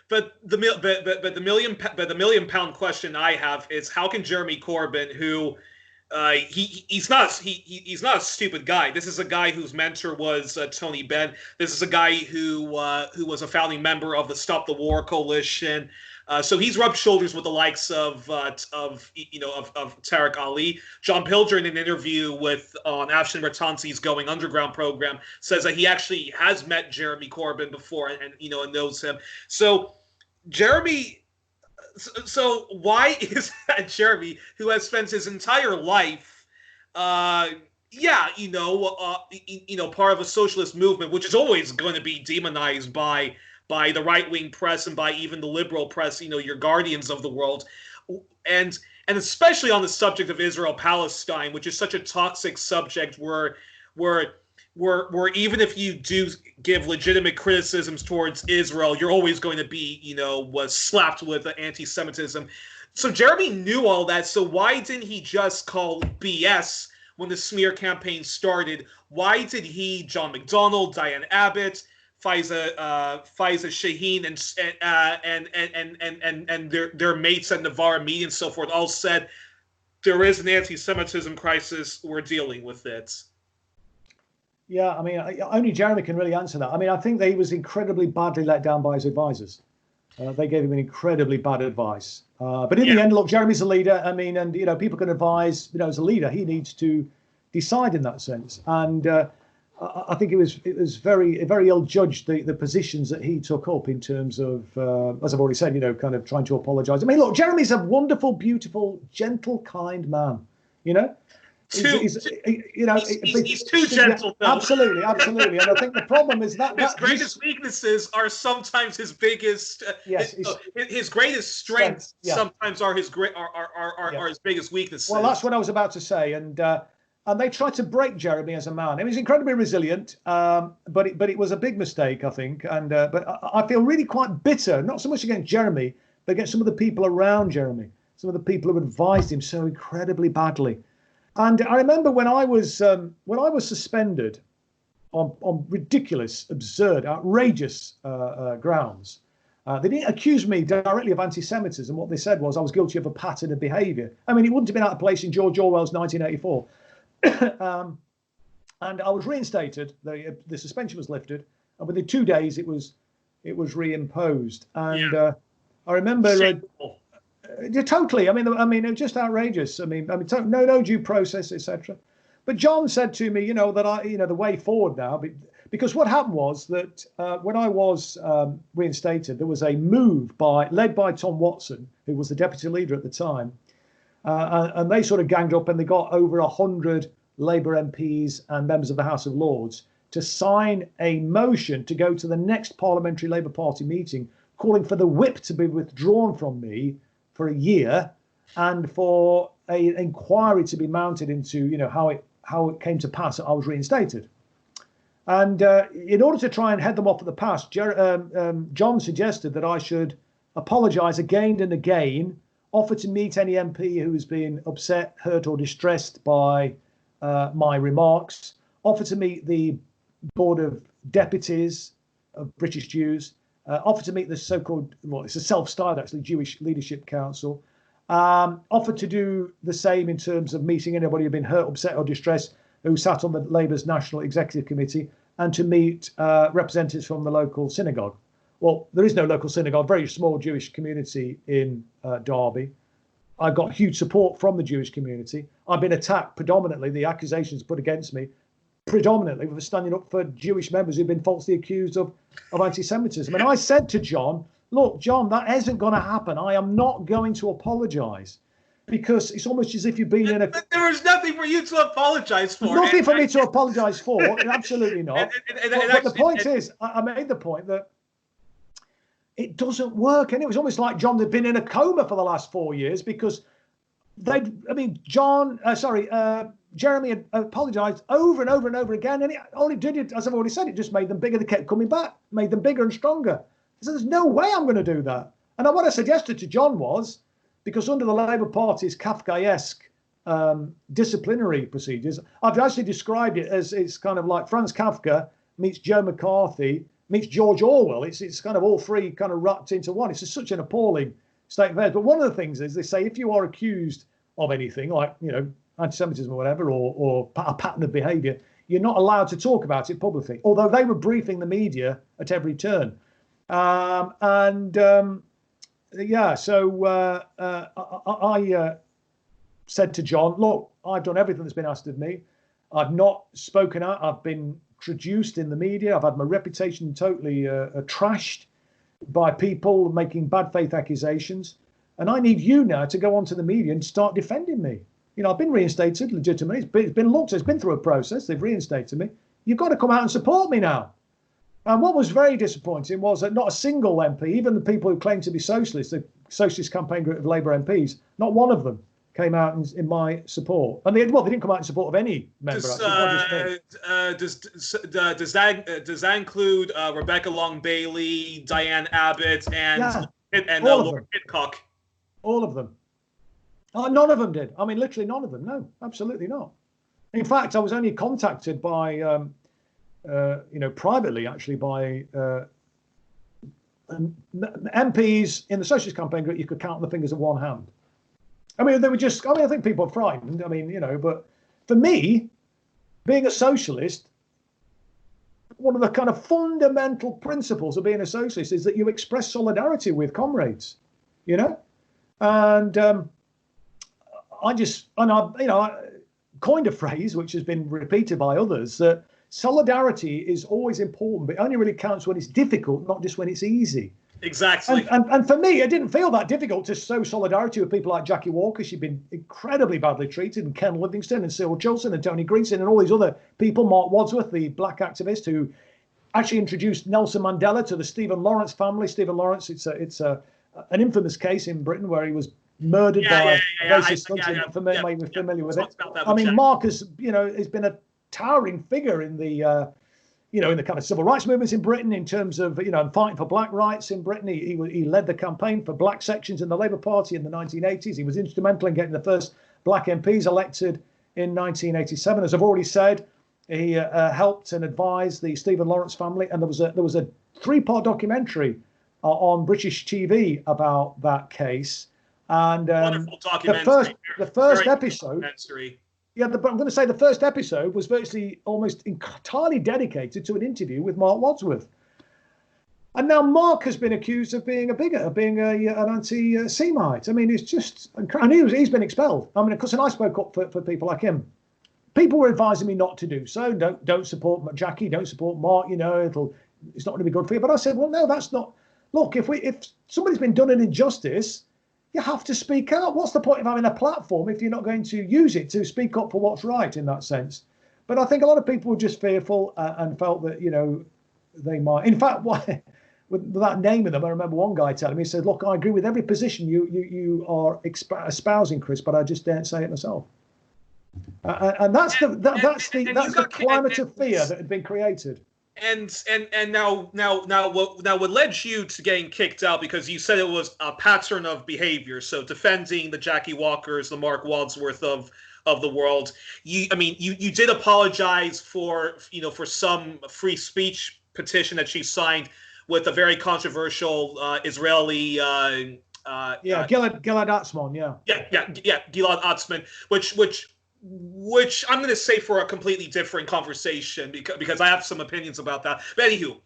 But the million pound question I have is, how can Jeremy Corbyn, who he's not a stupid guy. This is a guy whose mentor was Tony Benn. This is a guy who was a founding member of the Stop the War coalition. So he's rubbed shoulders with the likes of Tariq Ali. John Pilger, in an interview on Afshin Ratansi's Going Underground program, says that he actually has met Jeremy Corbyn before and knows him. So why is that Jeremy, who has spent his entire life, part of a socialist movement, which is always going to be demonized by the right-wing press and by even the liberal press, your guardians of the world, and especially on the subject of Israel-Palestine, which is such a toxic subject where even if you do give legitimate criticisms towards Israel, you're always going to be, slapped with anti-Semitism. So Jeremy knew all that. So why didn't he just call BS when the smear campaign started? Why did he, John McDonnell, Diane Abbott, Faiza Shaheen and their mates at Navarre Media and so forth all said there is an anti-Semitism crisis, we're dealing with it? Yeah, I mean, only Jeremy can really answer that. I mean, I think that he was incredibly badly let down by his advisors. They gave him an incredibly bad advice. But in the end, look, Jeremy's a leader. I mean, and people can advise. As a leader, he needs to decide in that sense. And I think it was very ill judged, the positions that he took up in terms of, as I've already said, kind of trying to apologise. I mean, look, Jeremy's a wonderful, beautiful, gentle, kind man. He's too gentle, though. Absolutely. And I think the problem is that his greatest weaknesses are sometimes his biggest. His greatest strengths sometimes are his his biggest weaknesses. Well, that's what I was about to say, and they tried to break Jeremy as a man. He was incredibly resilient, but it was a big mistake, I think. And but I feel really quite bitter, not so much against Jeremy, but against some of the people around Jeremy, some of the people who advised him so incredibly badly. And I remember when I was suspended on ridiculous, absurd, outrageous grounds, They didn't accuse me directly of anti-Semitism. What they said was I was guilty of a pattern of behaviour. I mean, it wouldn't have been out of place in George Orwell's 1984. And I was reinstated. The suspension was lifted, and within 2 days it was reimposed. And I remember totally. I mean, it was just outrageous. I mean, no due process, etc. But John said to me, that the way forward now, because what happened was that when I was reinstated, there was a move led by Tom Watson, who was the deputy leader at the time, and they sort of ganged up and they got over 100 Labour MPs and members of the House of Lords to sign a motion to go to the next Parliamentary Labour Party meeting, calling for the whip to be withdrawn from me for a year, and for an inquiry to be mounted into, how it came to pass that I was reinstated. And in order to try and head them off at the pass, John suggested that I should apologise again and again, offer to meet any MP who has been upset, hurt or distressed by my remarks, offer to meet the Board of Deputies of British Jews, offer to meet the so-called, it's a self-styled actually, Jewish Leadership Council, offer to do the same in terms of meeting anybody who'd been hurt, upset or distressed who sat on the Labour's National Executive Committee, and to meet representatives from the local synagogue. Well, there is no local synagogue, very small Jewish community in Derby. I got huge support from the Jewish community. I've been attacked predominantly, the accusations put against me, predominantly for standing up for Jewish members who've been falsely accused of anti-Semitism. And I said to John, look, John, that isn't going to happen. I am not going to apologise, because it's almost as if you've been in a... There was nothing for you to apologise for. Nothing for me to apologise for, absolutely not. But the point is, I made the point that it doesn't work. And it was almost like John had been in a coma for the last 4 years, because Jeremy had apologised over and over and over again, and it only did it, as I've already said, it just made them bigger. They kept coming back, made them bigger and stronger. So there's no way I'm going to do that. And what I suggested to John was, because under the Labour Party's Kafkaesque disciplinary procedures, I've actually described it as it's kind of like Franz Kafka meets Joe McCarthy meets George Orwell. It's kind of all three kind of wrapped into one. It's just such an appalling state of affairs. But one of the things is they say if you are accused of anything like, anti-Semitism or whatever, or a pattern of behaviour, you're not allowed to talk about it publicly. Although they were briefing the media at every turn. So I said to John, look, I've done everything that's been asked of me. I've not spoken out. I've been traduced in the media. I've had my reputation totally trashed by people making bad faith accusations. And I need you now to go onto the media and start defending me. I've been reinstated legitimately. It's been looked at. It's been through a process. They've reinstated me. You've got to come out and support me now. And what was very disappointing was that not a single MP, even the people who claimed to be socialists, the socialist campaign group of Labour MPs, not one of them came out in my support. And they didn't come out in support of any member. Does that include Rebecca Long Bailey, Diane Abbott, and Laura Pitcock? All of them. None of them did. I mean, literally none of them. No, absolutely not. In fact, I was only contacted by, privately actually by MPs in the socialist campaign group. You could count on the fingers of one hand. I mean, I think people are frightened. But for me, being a socialist, one of the kind of fundamental principles of being a socialist is that you express solidarity with comrades, and I coined a phrase which has been repeated by others, that solidarity is always important, but it only really counts when it's difficult, not just when it's easy. Exactly. And for me, it didn't feel that difficult to show solidarity with people like Jackie Walker. She'd been incredibly badly treated, and Ken Livingston and Cyril Chilson and Tony Greenson and all these other people, Mark Wadsworth, the black activist who actually introduced Nelson Mandela to the Stephen Lawrence family. Stephen Lawrence, it's an infamous case in Britain where he was murdered by a racist country. We're familiar with it. I mean, Mark has been a towering figure in the in the kind of civil rights movements in Britain, in terms of fighting for black rights in Britain. He led the campaign for black sections in the Labour Party in the 1980s. He was instrumental in getting the first black MPs elected in 1987. As I've already said, he helped and advised the Stephen Lawrence family, and there was a 3-part documentary on British TV about that case. And wonderful documentary. The first episode. Yeah, but I'm going to say the first episode was virtually almost entirely dedicated to an interview with Mark Wadsworth. And now Mark has been accused of being a bigot, of being an anti-Semite. I mean, it's just, and he's been expelled. I mean, of course, and I spoke up for people like him. People were advising me not to do so. Don't support Jackie. Don't support Mark. You know, it's not going to be good for you. But I said, well, no, that's not. Look, if somebody's been done an injustice, you have to speak out. What's the point of having a platform if you're not going to use it to speak up for what's right in that sense? But I think a lot of people were just fearful and felt that, you know, they might. In fact, without naming them, I remember one guy telling me, he said, look, I agree with every position you are espousing, Chris, but I just daren't say it myself. And that's the climate of fear that had been created. And now what led you to getting kicked out, because you said it was a pattern of behavior, so defending the Jackie Walkers, the Mark Wadsworth of the world. You did apologize for some free speech petition that she signed with a very controversial Israeli Gilad Atzmon, Gilad Atzmon, which I'm going to say for a completely different conversation because I have some opinions about that. But anywho,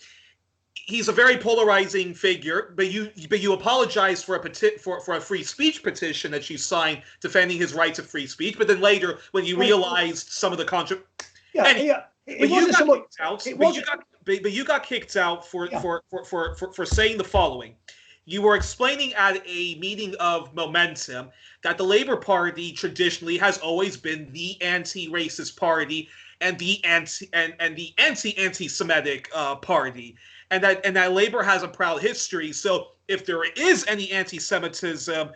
he's a very polarizing figure. But you apologize for a free speech petition that you signed defending his right to free speech. But then later, when you realized some of the you got kicked out for saying the following. You were explaining at a meeting of Momentum that the Labour Party traditionally has always been the anti-racist party and the anti-Semitic party, and that Labour has a proud history. So if there is any anti-Semitism,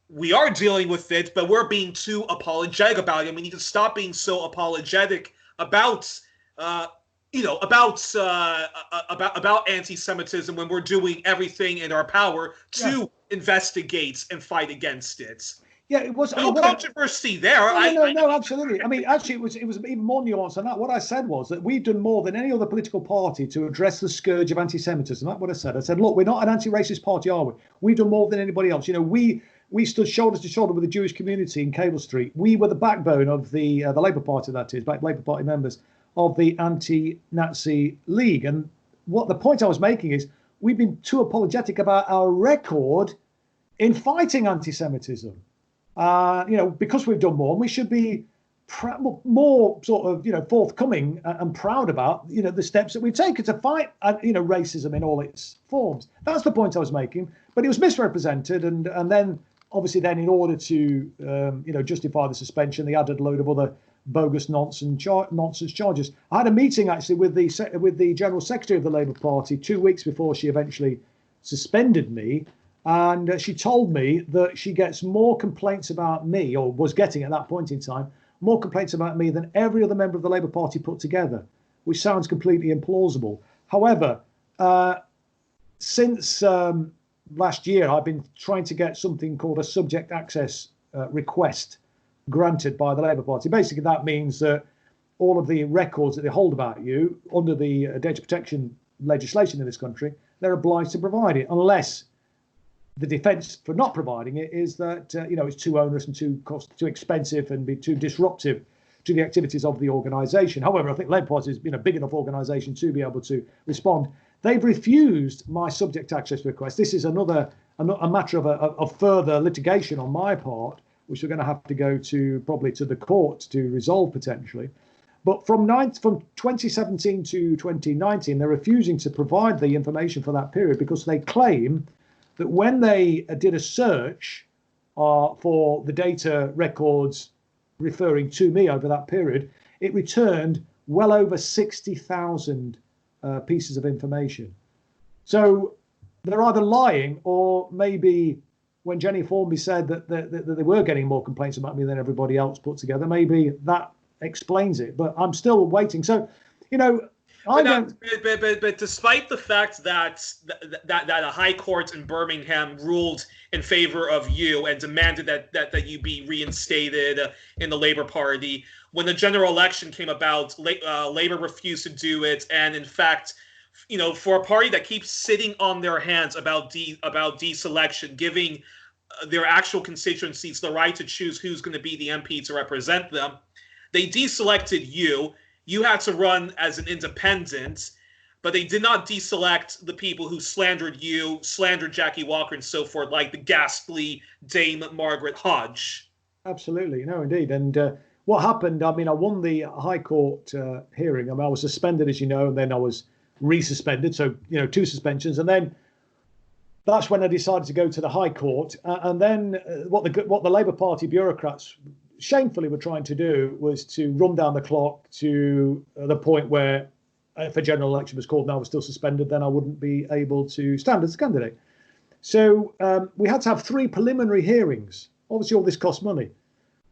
we are dealing with it, but we're being too apologetic about it. We need to stop being so apologetic about anti-Semitism when we're doing everything in our power to investigate and fight against it. Yeah, it was no controversy there. No, absolutely. I mean, actually, it was even more nuanced than that. What I said was that we've done more than any other political party to address the scourge of anti-Semitism. That's what I said. I said, look, we're not an anti-racist party, are we? We've done more than anybody else. You know, we stood shoulder to shoulder with the Jewish community in Cable Street. We were the backbone of the Labour Party, that is, Labour Party members of the Anti-Nazi League. And what the point I was making is we've been too apologetic about our record in fighting anti-Semitism. Because we've done more, and we should be more sort of, forthcoming and proud about, the steps that we've taken to fight, racism in all its forms. That's the point I was making. But it was misrepresented, and then obviously in order to justify the suspension, they added a load of other bogus nonsense charges. I had a meeting actually with the General Secretary of the Labour Party 2 weeks before she eventually suspended me, and she told me that she gets more complaints about me, or was getting at that point in time, more complaints about me than every other member of the Labour Party put together, which sounds completely implausible. However, since last year, I've been trying to get something called a subject access request granted by the Labour Party. Basically, that means that all of the records that they hold about you under the data protection legislation in this country, they're obliged to provide it, unless the defence for not providing it is that it's too onerous and too expensive and be too disruptive to the activities of the organisation. However, I think Labour Party has been a big enough organisation to be able to respond. They've refused my subject access request. This is a matter of further litigation on my part, which we're going to have to go to probably to the court to resolve potentially. But from 2017 to 2019, they're refusing to provide the information for that period because they claim that when they did a search for the data records referring to me over that period, it returned well over 60,000 pieces of information. So they're either lying, or maybe when Jenny Formby said that they were getting more complaints about me than everybody else put together, maybe that explains it. But I'm still waiting. So, But despite the fact that a high court in Birmingham ruled in favor of you and demanded that you be reinstated in the Labour Party, when the general election came about, Labour refused to do it, and in fact for a party that keeps sitting on their hands about deselection, giving their actual constituencies the right to choose who's going to be the MP to represent them, they deselected you. You had to run as an independent, but they did not deselect the people who slandered you, slandered Jackie Walker, and so forth, like the ghastly Dame Margaret Hodge. Absolutely, no, indeed. And what happened? I mean, I won the High Court hearing. I mean, I was suspended, as you know, and then I was resuspended. So 2 suspensions, and then that's when I decided to go to the High Court. And then what the Labour Party bureaucrats shamefully were trying to do was to run down the clock to the point where, if a general election was called and I was still suspended, then I wouldn't be able to stand as a candidate. So we had to have 3 preliminary hearings. Obviously, all this cost money.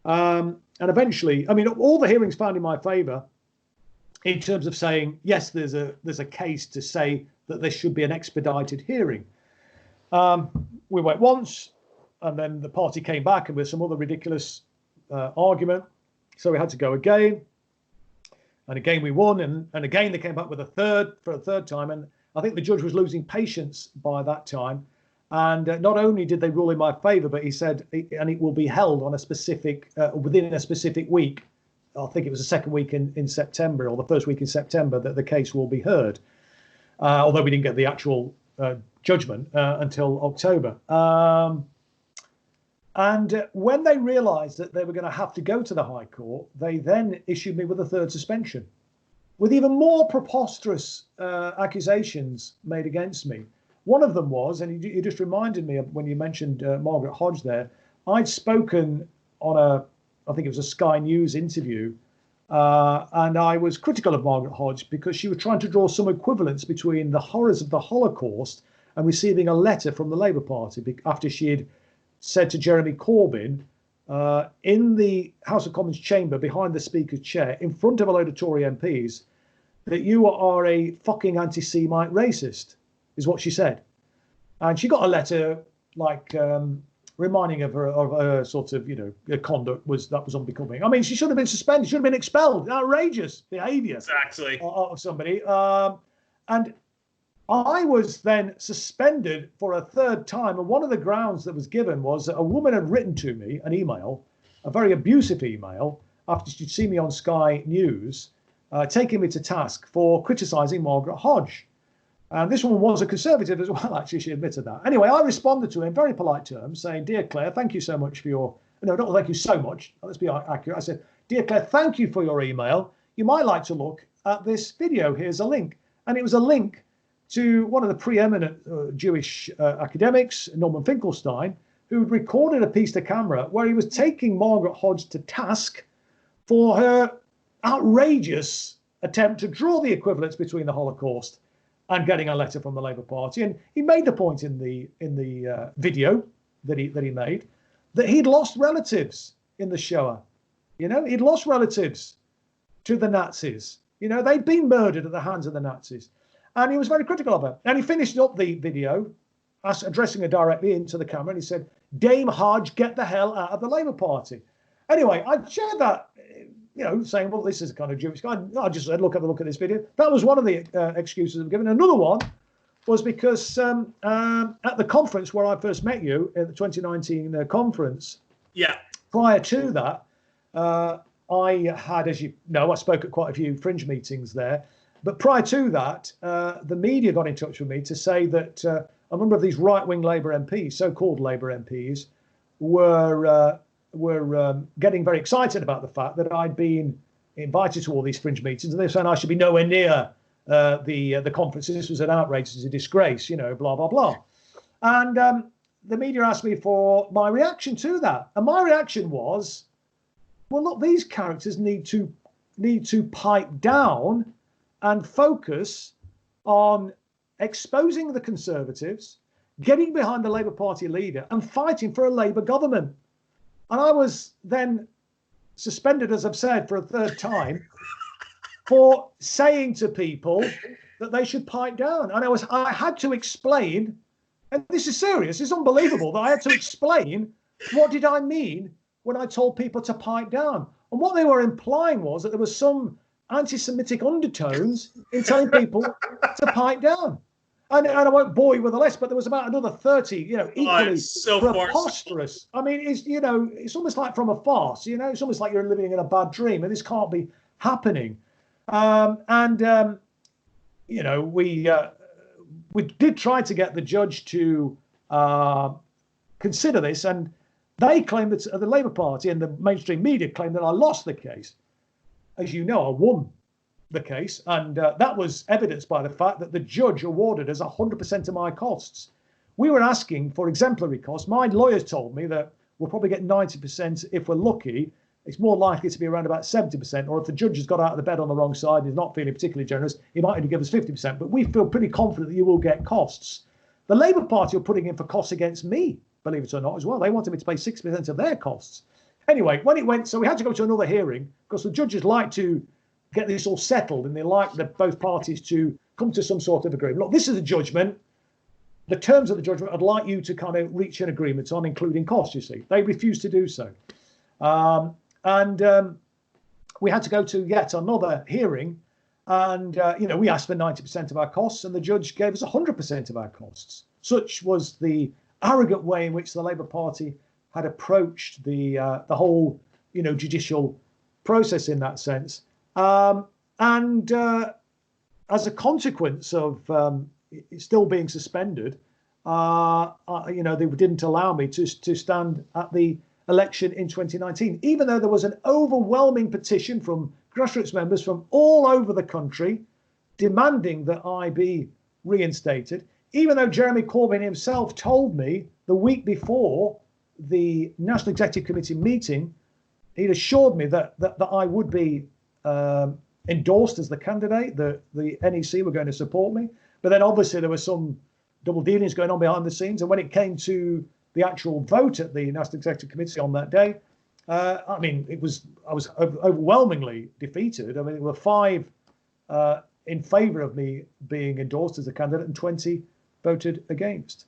And eventually, I mean, all the hearings found in my favour in terms of saying, yes, there's a case to say that there should be an expedited hearing. We went once, and then the party came back and with some other ridiculous argument. So we had to go again. And again, we won. And again, they came back with a third time. And I think the judge was losing patience by that time. And not only did they rule in my favour, but he said, and it will be held on a specific, within a specific week. I think it was the second week in September, or the first week in September, that the case will be heard. Although we didn't get the actual judgment until October. And when they realised that they were going to have to go to the High Court, they then issued me with a 3rd suspension, with even more preposterous accusations made against me. One of them was, and you just reminded me of when you mentioned Margaret Hodge there, I'd spoken on I think it was a Sky News interview, and I was critical of Margaret Hodge because she was trying to draw some equivalence between the horrors of the Holocaust and receiving a letter from the Labour Party after she had said to Jeremy Corbyn in the House of Commons chamber behind the Speaker's chair in front of a load of Tory MPs that you are a fucking anti-Semite racist, is what she said. And she got a letter like reminding of her sort of, her conduct was unbecoming. I mean, she should have been suspended, should have been expelled. Outrageous behaviour. Exactly. Of somebody. And I was then suspended for a 3rd time. And one of the grounds that was given was that a woman had written to me an email, a very abusive email, after she'd seen me on Sky News, taking me to task for criticising Margaret Hodge. And this woman was a Conservative as well, actually, she admitted that. Anyway, I responded to her in very polite terms, saying, "Dear Claire, thank you so much for your..." No, not thank you so much. Let's be accurate. I said, "Dear Claire, thank you for your email. You might like to look at this video. Here's a link." And it was a link to one of the preeminent Jewish academics, Norman Finkelstein, who'd recorded a piece to camera where he was taking Margaret Hodge to task for her outrageous attempt to draw the equivalence between the Holocaust and getting a letter from the Labour Party. And he made the point in the video that he made that he'd lost relatives in the Shoah. He'd lost relatives to the Nazis. They'd been murdered at the hands of the Nazis. And he was very critical of her. And he finished up the video addressing her directly into the camera, and he said, "Dame Hodge, get the hell out of the Labour Party." Anyway, I shared that, saying, well, this is a kind of Jewish guy. I just said, look at this video. That was one of the excuses I've given. Another one was because at the conference where I first met you, at the 2019 conference, prior to that, I had, as you know, I spoke at quite a few fringe meetings there. But prior to that, the media got in touch with me to say that a number of these right-wing Labour MPs, so-called Labour MPs, were getting very excited about the fact that I'd been invited to all these fringe meetings, and they were saying I should be nowhere near the conference. This was an outrage, this is a disgrace, blah, blah, blah. And the media asked me for my reaction to that. And my reaction was, well, look, these characters need to pipe down and focus on exposing the Conservatives, getting behind the Labour Party leader and fighting for a Labour government. And I was then suspended, as I've said, for a 3rd time for saying to people that they should pipe down. And I had to explain, and this is serious, it's unbelievable that I had to explain what did I mean when I told people to pipe down. And what they were implying was that there was some anti-Semitic undertones in telling people to pipe down. And I won't bore you with the list, but there was about another 30, equally so preposterous. I mean, it's almost like from a farce, it's almost like you're living in a bad dream, and this can't be happening. We did try to get the judge to consider this, and they claimed that the Labour Party and the mainstream media claimed that I lost the case. As you know, I won the case, and that was evidenced by the fact that the judge awarded us 100% of my costs. We were asking for exemplary costs. My lawyers told me that we'll probably get 90% if we're lucky. It's more likely to be around about 70%, or if the judge has got out of the bed on the wrong side and is not feeling particularly generous, he might only give us 50%. But we feel pretty confident that you will get costs. The Labour Party are putting in for costs against me, believe it or not, as well. They wanted me to pay 6% of their costs. Anyway, when it went, so we had to go to another hearing because the judges like to get this all settled, and they like both parties to come to some sort of agreement. Look, this is a judgment. The terms of the judgment, I'd like you to kind of reach an agreement on, including costs, you see. They refused to do so. We had to go to yet another hearing, and we asked for 90% of our costs, and the judge gave us 100% of our costs. Such was the arrogant way in which the Labour Party had approached the whole judicial process in that sense. As a consequence of it still being suspended, they didn't allow me to stand at the election in 2019, even though there was an overwhelming petition from grassroots members from all over the country demanding that I be reinstated, even though Jeremy Corbyn himself told me the week before the National Executive Committee meeting, he'd assured me that I would be endorsed as the candidate, that the NEC were going to support me. But then obviously there was some double dealings going on behind the scenes. And when it came to the actual vote at the National Executive Committee on that day, I was overwhelmingly defeated. I mean, there were 5 in favour of me being endorsed as a candidate and 20 voted against.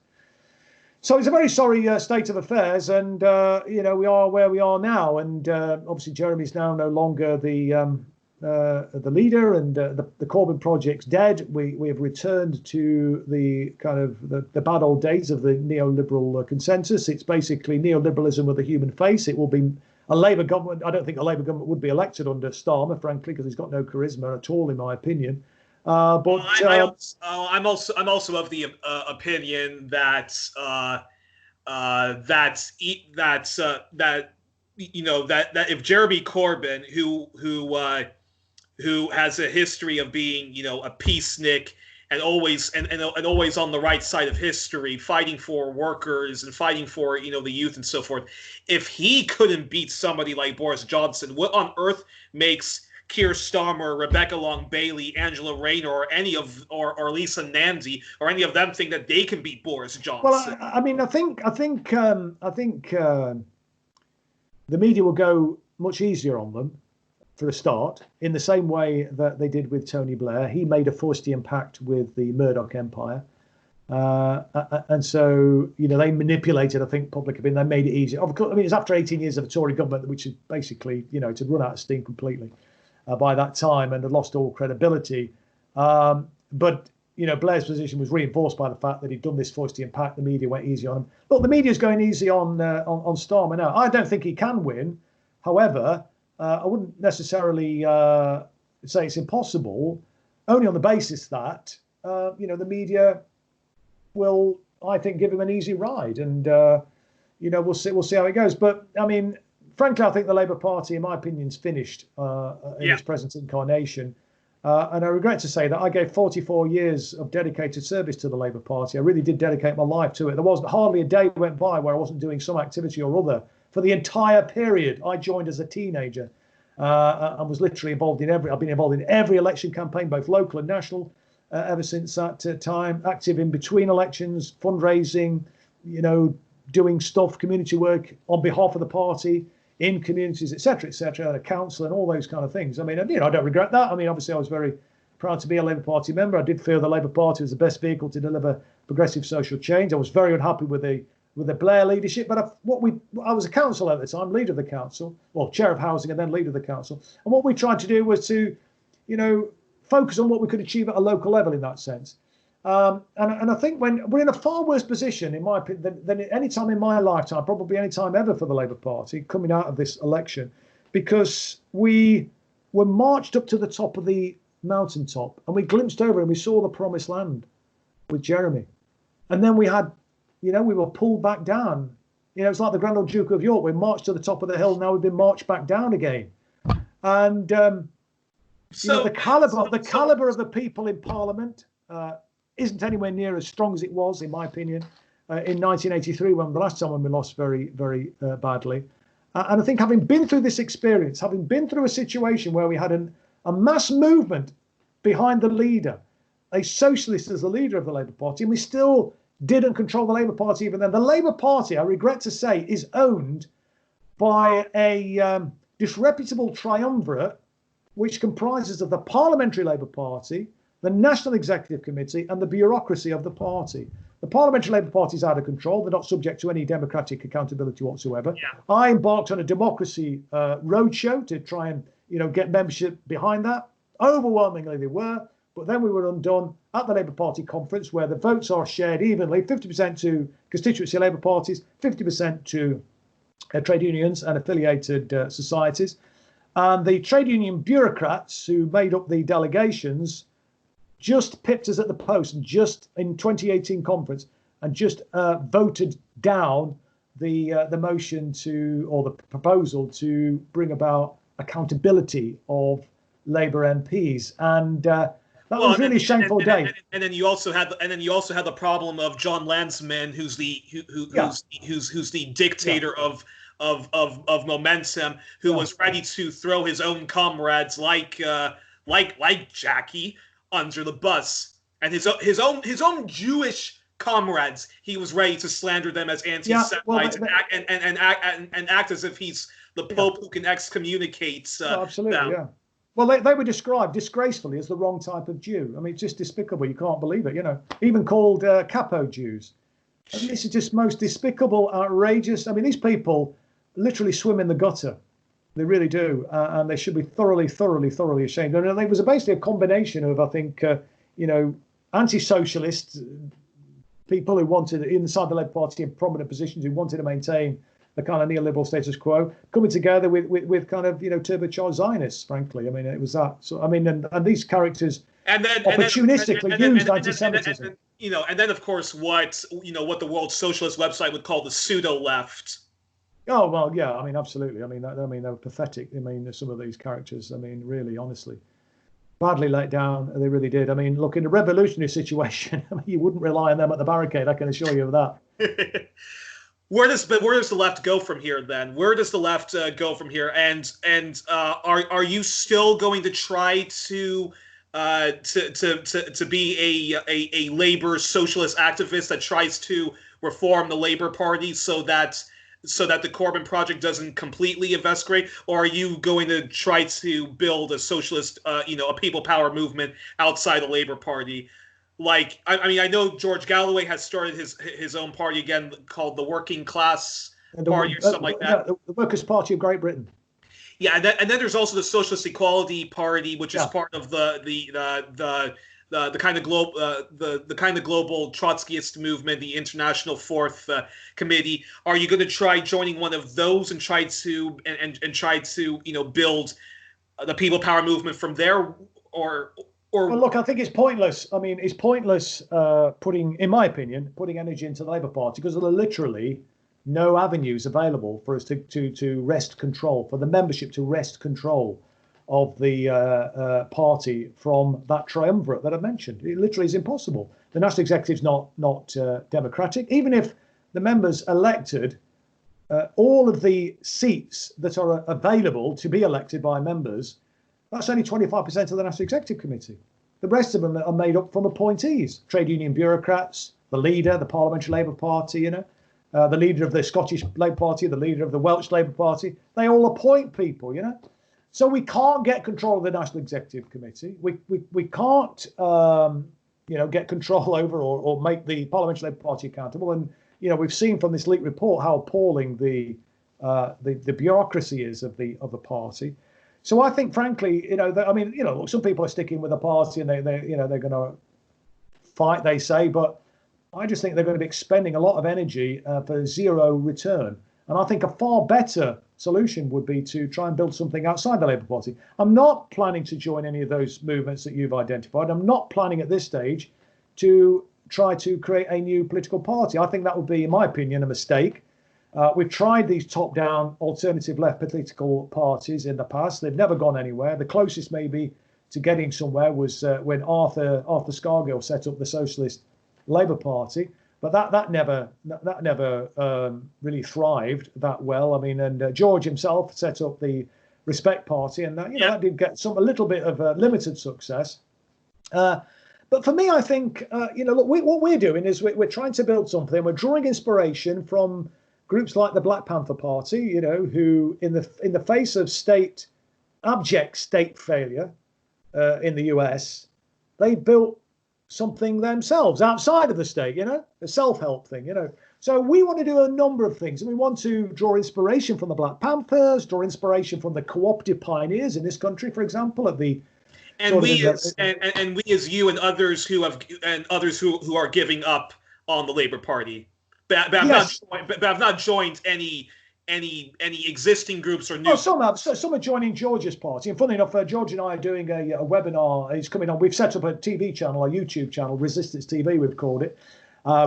So it's a very sorry state of affairs, and we are where we are now. And obviously, Jeremy's now no longer the leader, and the Corbyn project's dead. We have returned to the kind of the bad old days of the neoliberal consensus. It's basically neoliberalism with a human face. It will be a Labour government. I don't think a Labour government would be elected under Starmer, frankly, because he's got no charisma at all, in my opinion. I'm also of the opinion that if Jeremy Corbyn, who has a history of being a peacenik and always on the right side of history, fighting for workers and fighting for the youth and so forth, if he couldn't beat somebody like Boris Johnson, what on earth makes Keir Starmer, Rebecca Long-Bailey, Angela Rayner, or Lisa Nandy, or any of them think that they can beat Boris Johnson? Well, I think the media will go much easier on them for a start, in the same way that they did with Tony Blair. He made a Faustian pact with the Murdoch empire, and so they manipulated, I think, public opinion. They made it easier. Of course, I mean, it's after 18 years of a Tory government, which is basically to run out of steam completely. By that time, and had lost all credibility. But Blair's position was reinforced by the fact that he'd done this Faustian pact. The media went easy on him. Look, the media's going easy on Starmer now. I don't think he can win. However, I wouldn't necessarily say it's impossible, only on the basis that the media will, I think, give him an easy ride, and we'll see how it goes. But I mean, frankly, I think the Labour Party, in my opinion, is finished in its present incarnation. And I regret to say that I gave 44 years of dedicated service to the Labour Party. I really did dedicate my life to it. There wasn't hardly a day went by where I wasn't doing some activity or other for the entire period. I joined as a teenager and was literally involved in I've been involved in every election campaign, both local and national, ever since that time, active in between elections, fundraising, doing stuff, community work on behalf of the party, in communities, etc., the council and all those kind of things. I mean, I don't regret that. I mean, obviously, I was very proud to be a Labour Party member. I did feel the Labour Party was the best vehicle to deliver progressive social change. I was very unhappy with the Blair leadership, but I was a councillor at the time, leader of the council, well, chair of housing and then leader of the council. And what we tried to do was to focus on what we could achieve at a local level in that sense. And I think when we're in a far worse position, in my opinion, than any time in my lifetime, probably any time ever for the Labour Party coming out of this election, because we were marched up to the top of the mountaintop and we glimpsed over and we saw the promised land with Jeremy. And then we had, we were pulled back down. It's like the Grand Old Duke of York. We marched to the top of the hill. Now we've been marched back down again. And the caliber of the people in Parliament isn't anywhere near as strong as it was, in my opinion, in 1983, when the last time we lost very, very badly. And I think having been through this experience, having been through a situation where we had a mass movement behind the leader, a socialist as the leader of the Labour Party, and we still didn't control the Labour Party even then. The Labour Party, I regret to say, is owned by a disreputable triumvirate which comprises of the Parliamentary Labour Party, the National Executive Committee and the bureaucracy of the party. The Parliamentary Labour Party is out of control. They're not subject to any democratic accountability whatsoever. Yeah. I embarked on a democracy roadshow to try and get membership behind that. Overwhelmingly they were, but then we were undone at the Labour Party conference, where the votes are shared evenly, 50% to constituency Labour parties, 50% to trade unions and affiliated societies. And the trade union bureaucrats who made up the delegations just pipped us at the post, and just in 2018 conference, and just voted down the motion or the proposal to bring about accountability of Labour MPs, and that was really a shameful day. And then you also had the problem of John Landsman, who's the dictator of momentum, who was ready to throw his own comrades like Jackie under the bus, and his own Jewish comrades, he was ready to slander them as anti-Semites and act as if he's the Pope who can excommunicate absolutely, them. Yeah. Well, they were described disgracefully as the wrong type of Jew. I mean, it's just despicable. You can't believe it. Even called capo Jews. I mean, this is just most despicable, outrageous. I mean, these people literally swim in the gutter. They really do, and they should be thoroughly ashamed. And it was basically a combination of, I think, anti-socialist people who wanted, inside the Labour Party in prominent positions, who wanted to maintain the kind of neoliberal status quo, coming together with kind of turbocharged Zionists. Frankly, I mean, it was that. So I mean, and these characters opportunistically used anti-Semitism. And then of course what the World Socialist website would call the pseudo left. Oh, well, yeah, I mean, absolutely. I mean, they were pathetic. I mean, some of these characters, I mean, really, honestly, badly let down. They really did. I mean, look, in a revolutionary situation, I mean, you wouldn't rely on them at the barricade. I can assure you of that. Where does the left go from here then? Where does the left go from here? And are you still going to try to be a labor socialist activist that tries to reform the Labour Party so that the Corbyn project doesn't completely eviscerate, or are you going to try to build a socialist, a people power movement outside the Labour Party? Like, I mean, I know George Galloway has started his own party again called the Working Class Party or something like that. The Workers' Party of Great Britain. Yeah, and then there's also the Socialist Equality Party, which is part of the kind of global Trotskyist movement, the International Fourth Committee. Are you going to try joining one of those and try to build the people power movement from there, or? Well, look, I think it's pointless. I mean, it's pointless in my opinion, putting energy into the Labour Party, because there are literally no avenues available for us to wrest control, for the membership to wrest control of the party from that triumvirate that I mentioned. It literally is impossible. The National Executive's not democratic. Even if the members elected all of the seats that are available to be elected by members, that's only 25% of the National Executive Committee. The rest of them are made up from appointees, trade union bureaucrats, the leader, the Parliamentary Labour Party, the leader of the Scottish Labour Party, the leader of the Welsh Labour Party. They all appoint people, So we can't get control of the National Executive Committee. We can't, get control over or make the Parliamentary Labour Party accountable. And we've seen from this leaked report how appalling the bureaucracy is of the party. So I think, frankly, I mean, some people are sticking with the party and they're going to fight, they say, but I just think they're going to be expending a lot of energy for zero return. And I think a far better solution would be to try and build something outside the Labour Party. I'm not planning to join any of those movements that you've identified. I'm not planning at this stage to try to create a new political party. I think that would be, in my opinion, a mistake. We've tried these top-down alternative left political parties in the past. They've never gone anywhere. The closest maybe to getting somewhere was when Arthur Scargill set up the Socialist Labour Party, but that never really thrived that well. I mean, and George himself set up the Respect Party, and that did get a little bit of limited success. But for me, I think look, what we're doing is we're trying to build something. We're drawing inspiration from groups like the Black Panther Party, who in the face of abject state failure in the US, they built something themselves outside of the state, a self-help thing, So we want to do a number of things, and we want to draw inspiration from the Black Panthers, draw inspiration from the cooperative pioneers in this country, for example, at the and we as you and others who are giving up on the Labour Party. But I've not joined any existing groups or new. Oh, some are joining George's party, and funnily enough, George and I are doing a webinar. It's coming on. We've set up a TV channel, a YouTube channel, Resistance TV, we've called it.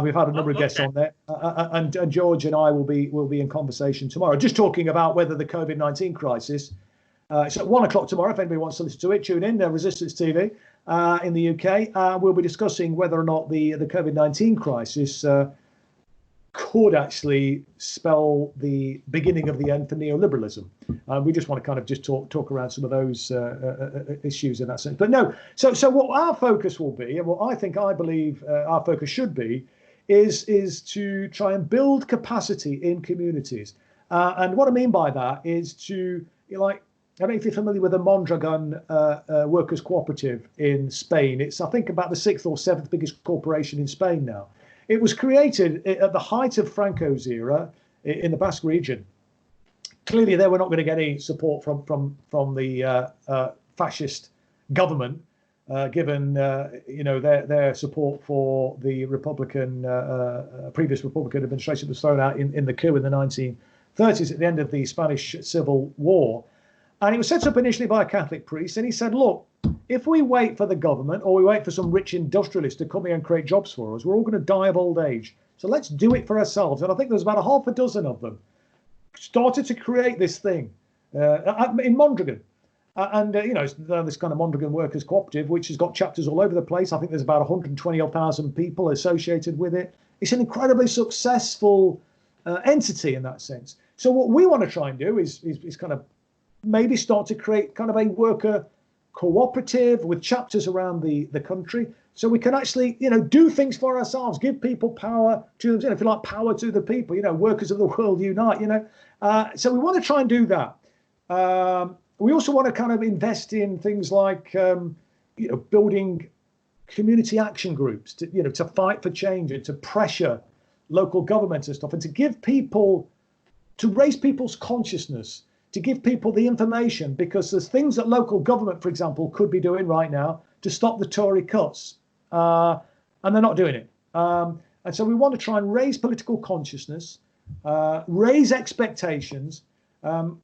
We've had a number of guests on there, and George and I will be in conversation tomorrow, just talking about whether the COVID-19 crisis. It's at 1:00 tomorrow. If anybody wants to listen to it, tune in. Resistance TV in the UK. We'll be discussing whether or not the COVID-19 crisis could actually spell the beginning of the end for neoliberalism. We just want to kind of just talk around some of those issues in that sense. But no, so what our focus will be, and what I believe our focus should be, is to try and build capacity in communities. And what I mean by that is to, I don't know if you're familiar with the Mondragon Workers Cooperative in Spain. It's, I think, about the 6th or 7th biggest corporation in Spain now. It was created at the height of Franco's era in the Basque region. Clearly, they were not going to get any support from the fascist government, given their support for the previous Republican administration that was thrown out in the coup in the 1930s at the end of the Spanish Civil War. And it was set up initially by a Catholic priest, and he said, look, if we wait for the government or we wait for some rich industrialist to come here and create jobs for us, we're all going to die of old age. So let's do it for ourselves. And I think there's about a half a dozen of them started to create this thing in Mondragon. This kind of Mondragon Workers Cooperative, which has got chapters all over the place. I think there's about 120,000 people associated with it. It's an incredibly successful entity in that sense. So what we want to try and do is kind of maybe start to create kind of a worker cooperative with chapters around the country, so we can actually do things for ourselves, give people power to them, if you like, power to the people, workers of the world unite, so we want to try and do that. We also want to kind of invest in things like building community action groups to fight for change and to pressure local governments and stuff, and to raise people's consciousness, to give people the information, because there's things that local government, for example, could be doing right now to stop the Tory cuts, and they're not doing it. And so we want to try and raise political consciousness, raise expectations.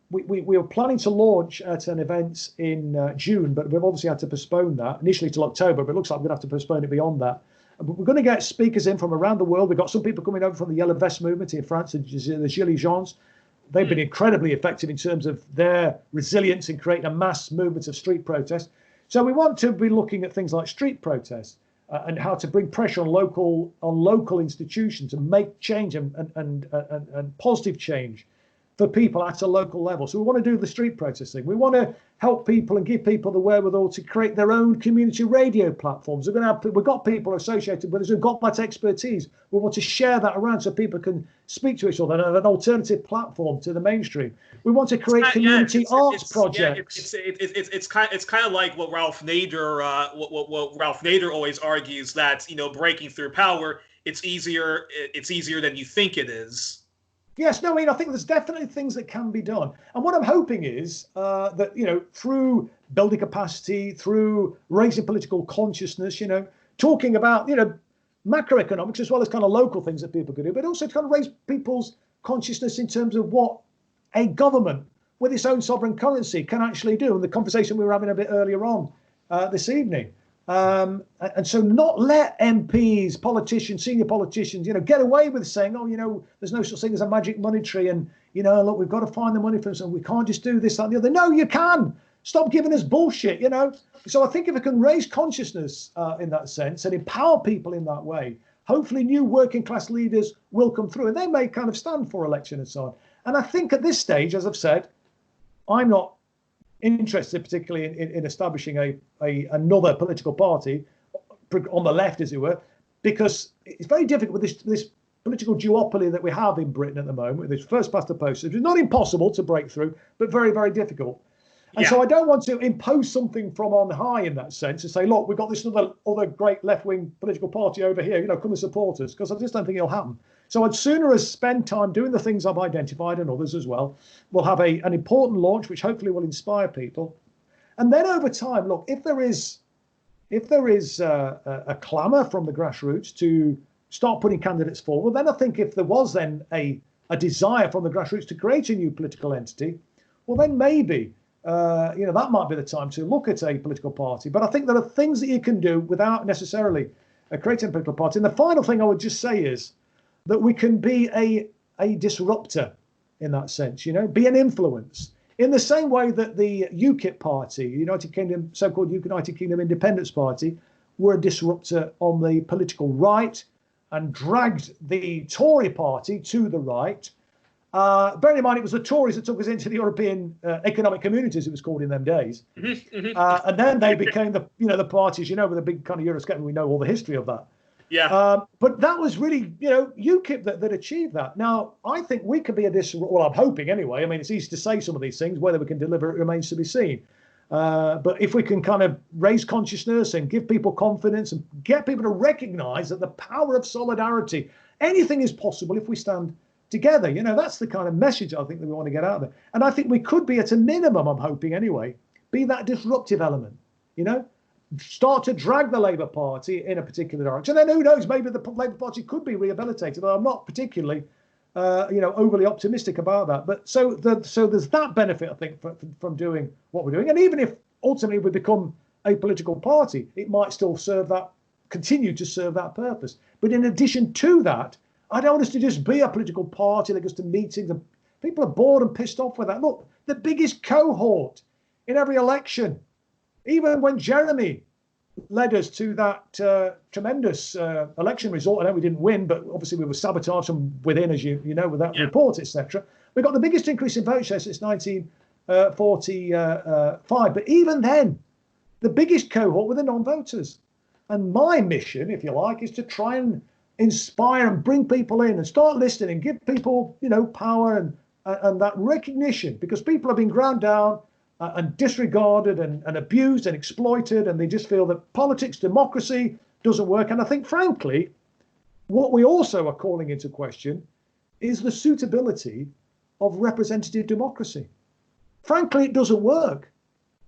We were planning to launch at an event in June, but we've obviously had to postpone that initially till October, but it looks like we're going to have to postpone it beyond that. But we're going to get speakers in from around the world. We've got some people coming over from the Yellow Vest movement in France, the Gilets Jaunes. They've been incredibly effective in terms of their resilience in creating a mass movement of street protest. So we want to be looking at things like street protests and how to bring pressure on local institutions and make change and positive change for people at a local level. So we want to do the street protesting. We want to help people and give people the wherewithal to create their own community radio platforms. We've got people associated with us who've got that expertise. We want to share that around so people can speak to each other and have an alternative platform to the mainstream. We want to create community arts projects. It's kind of like what Ralph Nader what Ralph Nader always argues, that breaking through power, it's easier than you think it is. Yes, no, I mean, I think there's definitely things that can be done. And what I'm hoping is that, through building capacity, through raising political consciousness, talking about, macroeconomics as well as kind of local things that people could do, but also to kind of raise people's consciousness in terms of what a government with its own sovereign currency can actually do. And the conversation we were having a bit earlier on this evening. And so not let MPs, politicians, senior politicians, get away with saying, oh, there's no such thing as a magic money tree. And, look, we've got to find the money for this and we can't just do this, that, and the other. No, you can. Stop giving us bullshit, So I think if we can raise consciousness in that sense and empower people in that way, hopefully new working class leaders will come through and they may kind of stand for election and so on. And I think at this stage, as I've said, I'm not interested particularly in establishing another political party on the left, as it were, because it's very difficult with this political duopoly that we have in Britain at the moment, with this first past the post. It's not impossible to break through, but very, very difficult. And so I don't want to impose something from on high in that sense and say, look, we've got this other great left-wing political party over here, come and support us, because I just don't think it'll happen. So I'd sooner as spend time doing the things I've identified and others as well. We'll have an important launch, which hopefully will inspire people. And then over time, look, if there is a clamour from the grassroots to start putting candidates forward, then I think if there was then a desire from the grassroots to create a new political entity, well, then maybe that might be the time to look at a political party. But I think there are things that you can do without necessarily creating a political party. And the final thing I would just say is that we can be a disruptor in that sense, be an influence. In the same way that the UKIP party, United Kingdom, so-called United Kingdom Independence Party, were a disruptor on the political right and dragged the Tory party to the right. Bearing in mind, it was the Tories that took us into the European Economic Communities, it was called in them days. And then they became the parties, with a big kind of Eurosceptic. We know all the history of that. Yeah. But that was really, UKIP that achieved that. Now, I think we could be a disruptor. Well, I'm hoping anyway. I mean, it's easy to say some of these things. Whether we can deliver it remains to be seen. But if we can kind of raise consciousness and give people confidence and get people to recognise that the power of solidarity, anything is possible if we stand together. That's the kind of message I think that we want to get out there. And I think we could be, at a minimum, I'm hoping anyway, be that disruptive element, start to drag the Labour Party in a particular direction. And then who knows, maybe the Labour Party could be rehabilitated. I'm not particularly, overly optimistic about that. But so there's that benefit, I think, from doing what we're doing. And even if ultimately we become a political party, it might still continue to serve that purpose. But in addition to that, I don't want us to just be a political party that goes to meetings and people are bored and pissed off with that. Look, the biggest cohort in every election, even when Jeremy led us to that tremendous election result. I know we didn't win, but obviously we were sabotaged from within, as you know, with that report, etc. We got the biggest increase in vote share since 1945. But even then, the biggest cohort were the non-voters. And my mission, if you like, is to try and inspire and bring people in and start listening and give people, power and that recognition, because people have been ground down and disregarded and abused and exploited, and they just feel that politics, democracy doesn't work. And I think, frankly, what we also are calling into question is the suitability of representative democracy. Frankly, it doesn't work.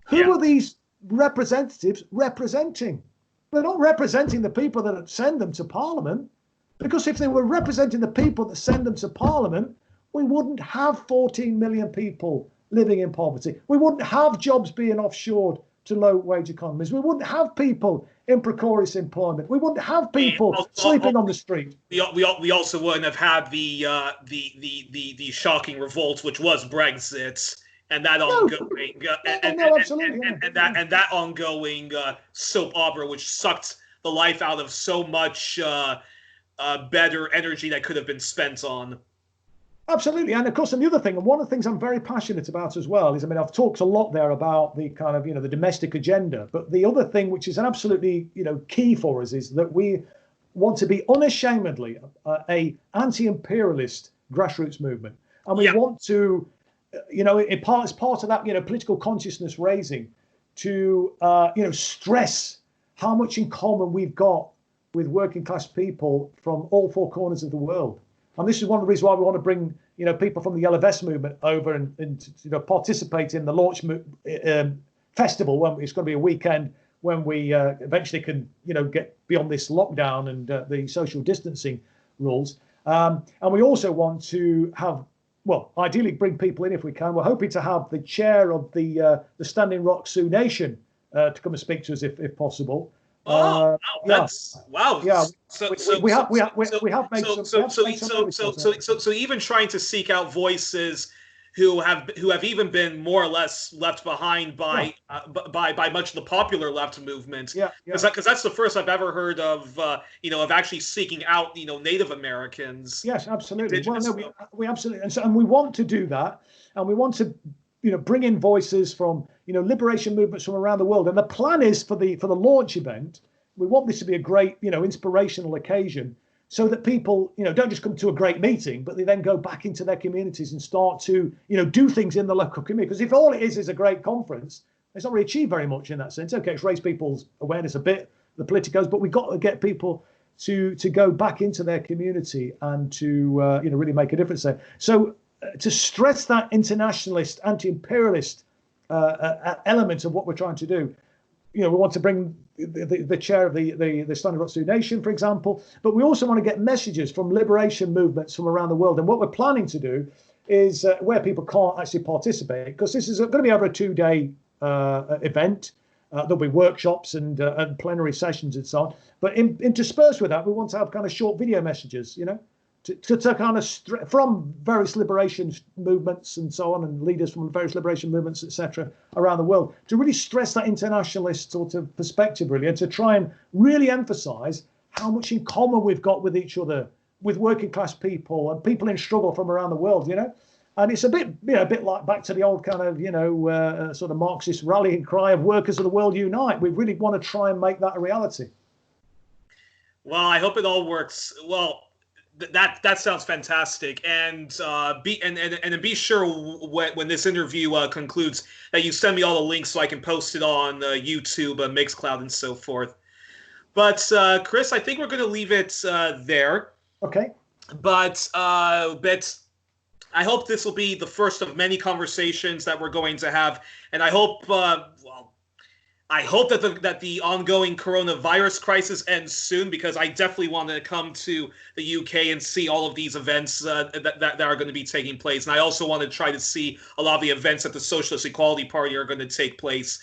Who are these representatives representing? They're not representing the people that send them to Parliament, because if they were representing the people that send them to Parliament, we wouldn't have 14 million people living in poverty. We wouldn't have jobs being offshored to low-wage economies. We wouldn't have people in precarious employment. We wouldn't have people sleeping on the street. We also wouldn't have had the shocking revolt, which was Brexit, and that ongoing that ongoing soap opera, which sucked the life out of so much better energy that could have been spent on. Absolutely. And of course, and the other thing, and one of the things I'm very passionate about as well, is, I've talked a lot there about the kind of, the domestic agenda. But the other thing, which is an absolutely, key for us, is that we want to be unashamedly a anti-imperialist grassroots movement. And we want to, as part of that, political consciousness raising, to, stress how much in common we've got with working class people from all four corners of the world. And this is one of the reasons why we want to bring, people from the Yellow Vest movement over and participate in the launch festival. When it's going to be a weekend when we eventually can get beyond this lockdown and the social distancing rules. And we also want to have, well, ideally bring people in if we can. We're hoping to have the chair of the Standing Rock Sioux Nation to come and speak to us if possible. Wow! Wow! Yeah, So we have made some. So even trying to seek out voices who have even been more or less left behind by much of the popular left movement. Because that's the first I've ever heard of of actually seeking out Native Americans. Yes, absolutely. Well, no, we absolutely and we want to do that, and we want to bring in voices from liberation movements from around the world. And the plan is for the launch event, we want this to be a great inspirational occasion, so that people don't just come to a great meeting, but they then go back into their communities and start to do things in the local community. Because if all it is a great conference, it's not really achieved very much in that sense. Okay, it's raised people's awareness a bit, the politicos, but we've got to get people to go back into their community and to really make a difference there. So to stress that internationalist, anti-imperialist element of what we're trying to do, we want to bring the chair of the Standing Rock Sioux Nation, for example, but we also want to get messages from liberation movements from around the world. And what we're planning to do is where people can't actually participate, because this is going to be over a 2-day event. There'll be workshops and plenary sessions and so on. But interspersed with that, we want to have kind of short video messages, to kind of from various liberation movements and so on, and leaders from various liberation movements, etc., around the world, to really stress that internationalist sort of perspective, really, and to try and really emphasize how much in common we've got with each other, with working class people and people in struggle from around the world, And it's a bit like back to the old kind of, sort of Marxist rallying cry of workers of the world unite. We really want to try and make that a reality. Well, I hope it all works. Well, that sounds fantastic, and be sure when this interview concludes that you send me all the links so I can post it on YouTube, Mixcloud, and so forth. But Chris, I think we're going to leave it there. Okay. But I hope this will be the first of many conversations that we're going to have, and I hope I hope that the ongoing coronavirus crisis ends soon, because I definitely want to come to the UK and see all of these events that are going to be taking place. And I also want to try to see a lot of the events that the Socialist Equality Party are going to take place.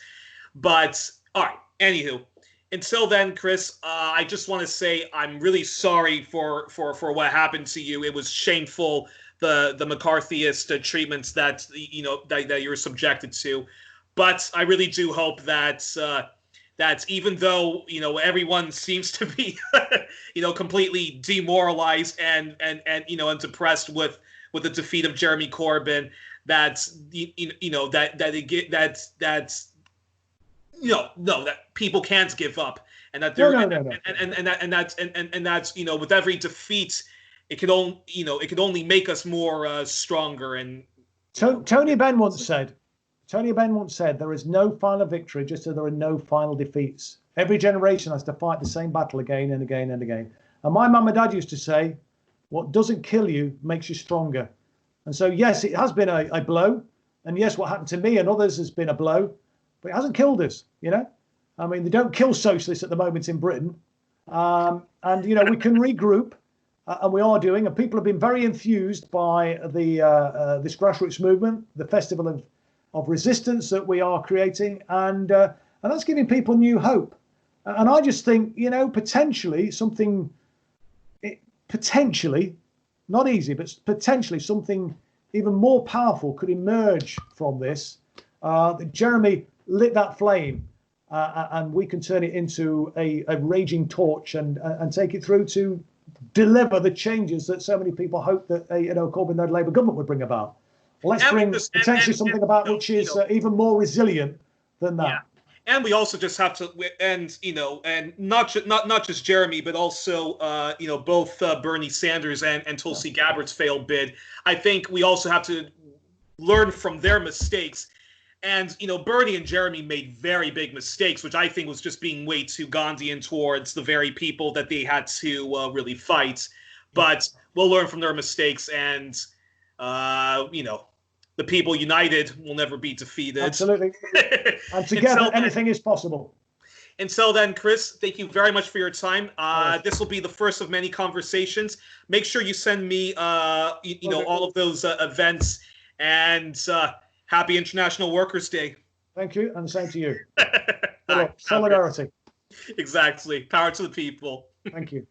But, all right, anywho, until then, Chris, I just want to say I'm really sorry for what happened to you. It was shameful, the McCarthyist treatments that you were subjected to. But I really do hope that even though everyone seems to be completely demoralized and depressed with the defeat of Jeremy Corbyn, that people can't give up, and that that's with every defeat it could only make us more stronger. And Tony Benn once said, there is no final victory, just as there are no final defeats. Every generation has to fight the same battle again and again and again. And my mum and dad used to say, what doesn't kill you makes you stronger. And so, yes, it has been a blow. And yes, what happened to me and others has been a blow, but it hasn't killed us, I mean, they don't kill socialists at the moment in Britain. And we can regroup, and we are doing, and people have been very enthused by this grassroots movement, the festival of resistance that we are creating, and that's giving people new hope. And I just think, potentially not easy, but potentially something even more powerful could emerge from this. Jeremy lit that flame, and we can turn it into a raging torch and take it through to deliver the changes that so many people hope that a Corbyn-led Labour government would bring about. Let's bring potentially something about which is even more resilient than that. Yeah. And we also just have to, and not just Jeremy, but also both Bernie Sanders and Tulsi Gabbard's failed bid. I think we also have to learn from their mistakes. And Bernie and Jeremy made very big mistakes, which I think was just being way too Gandhian towards the very people that they had to really fight. But we'll learn from their mistakes, and the people united will never be defeated. Absolutely. And together, anything is possible. Until then, Chris, thank you very much for your time. This will be the first of many conversations. Make sure you send me, all of those events, and happy International Workers' Day. Thank you, and the same to you. Solidarity. Exactly. Power to the people. Thank you.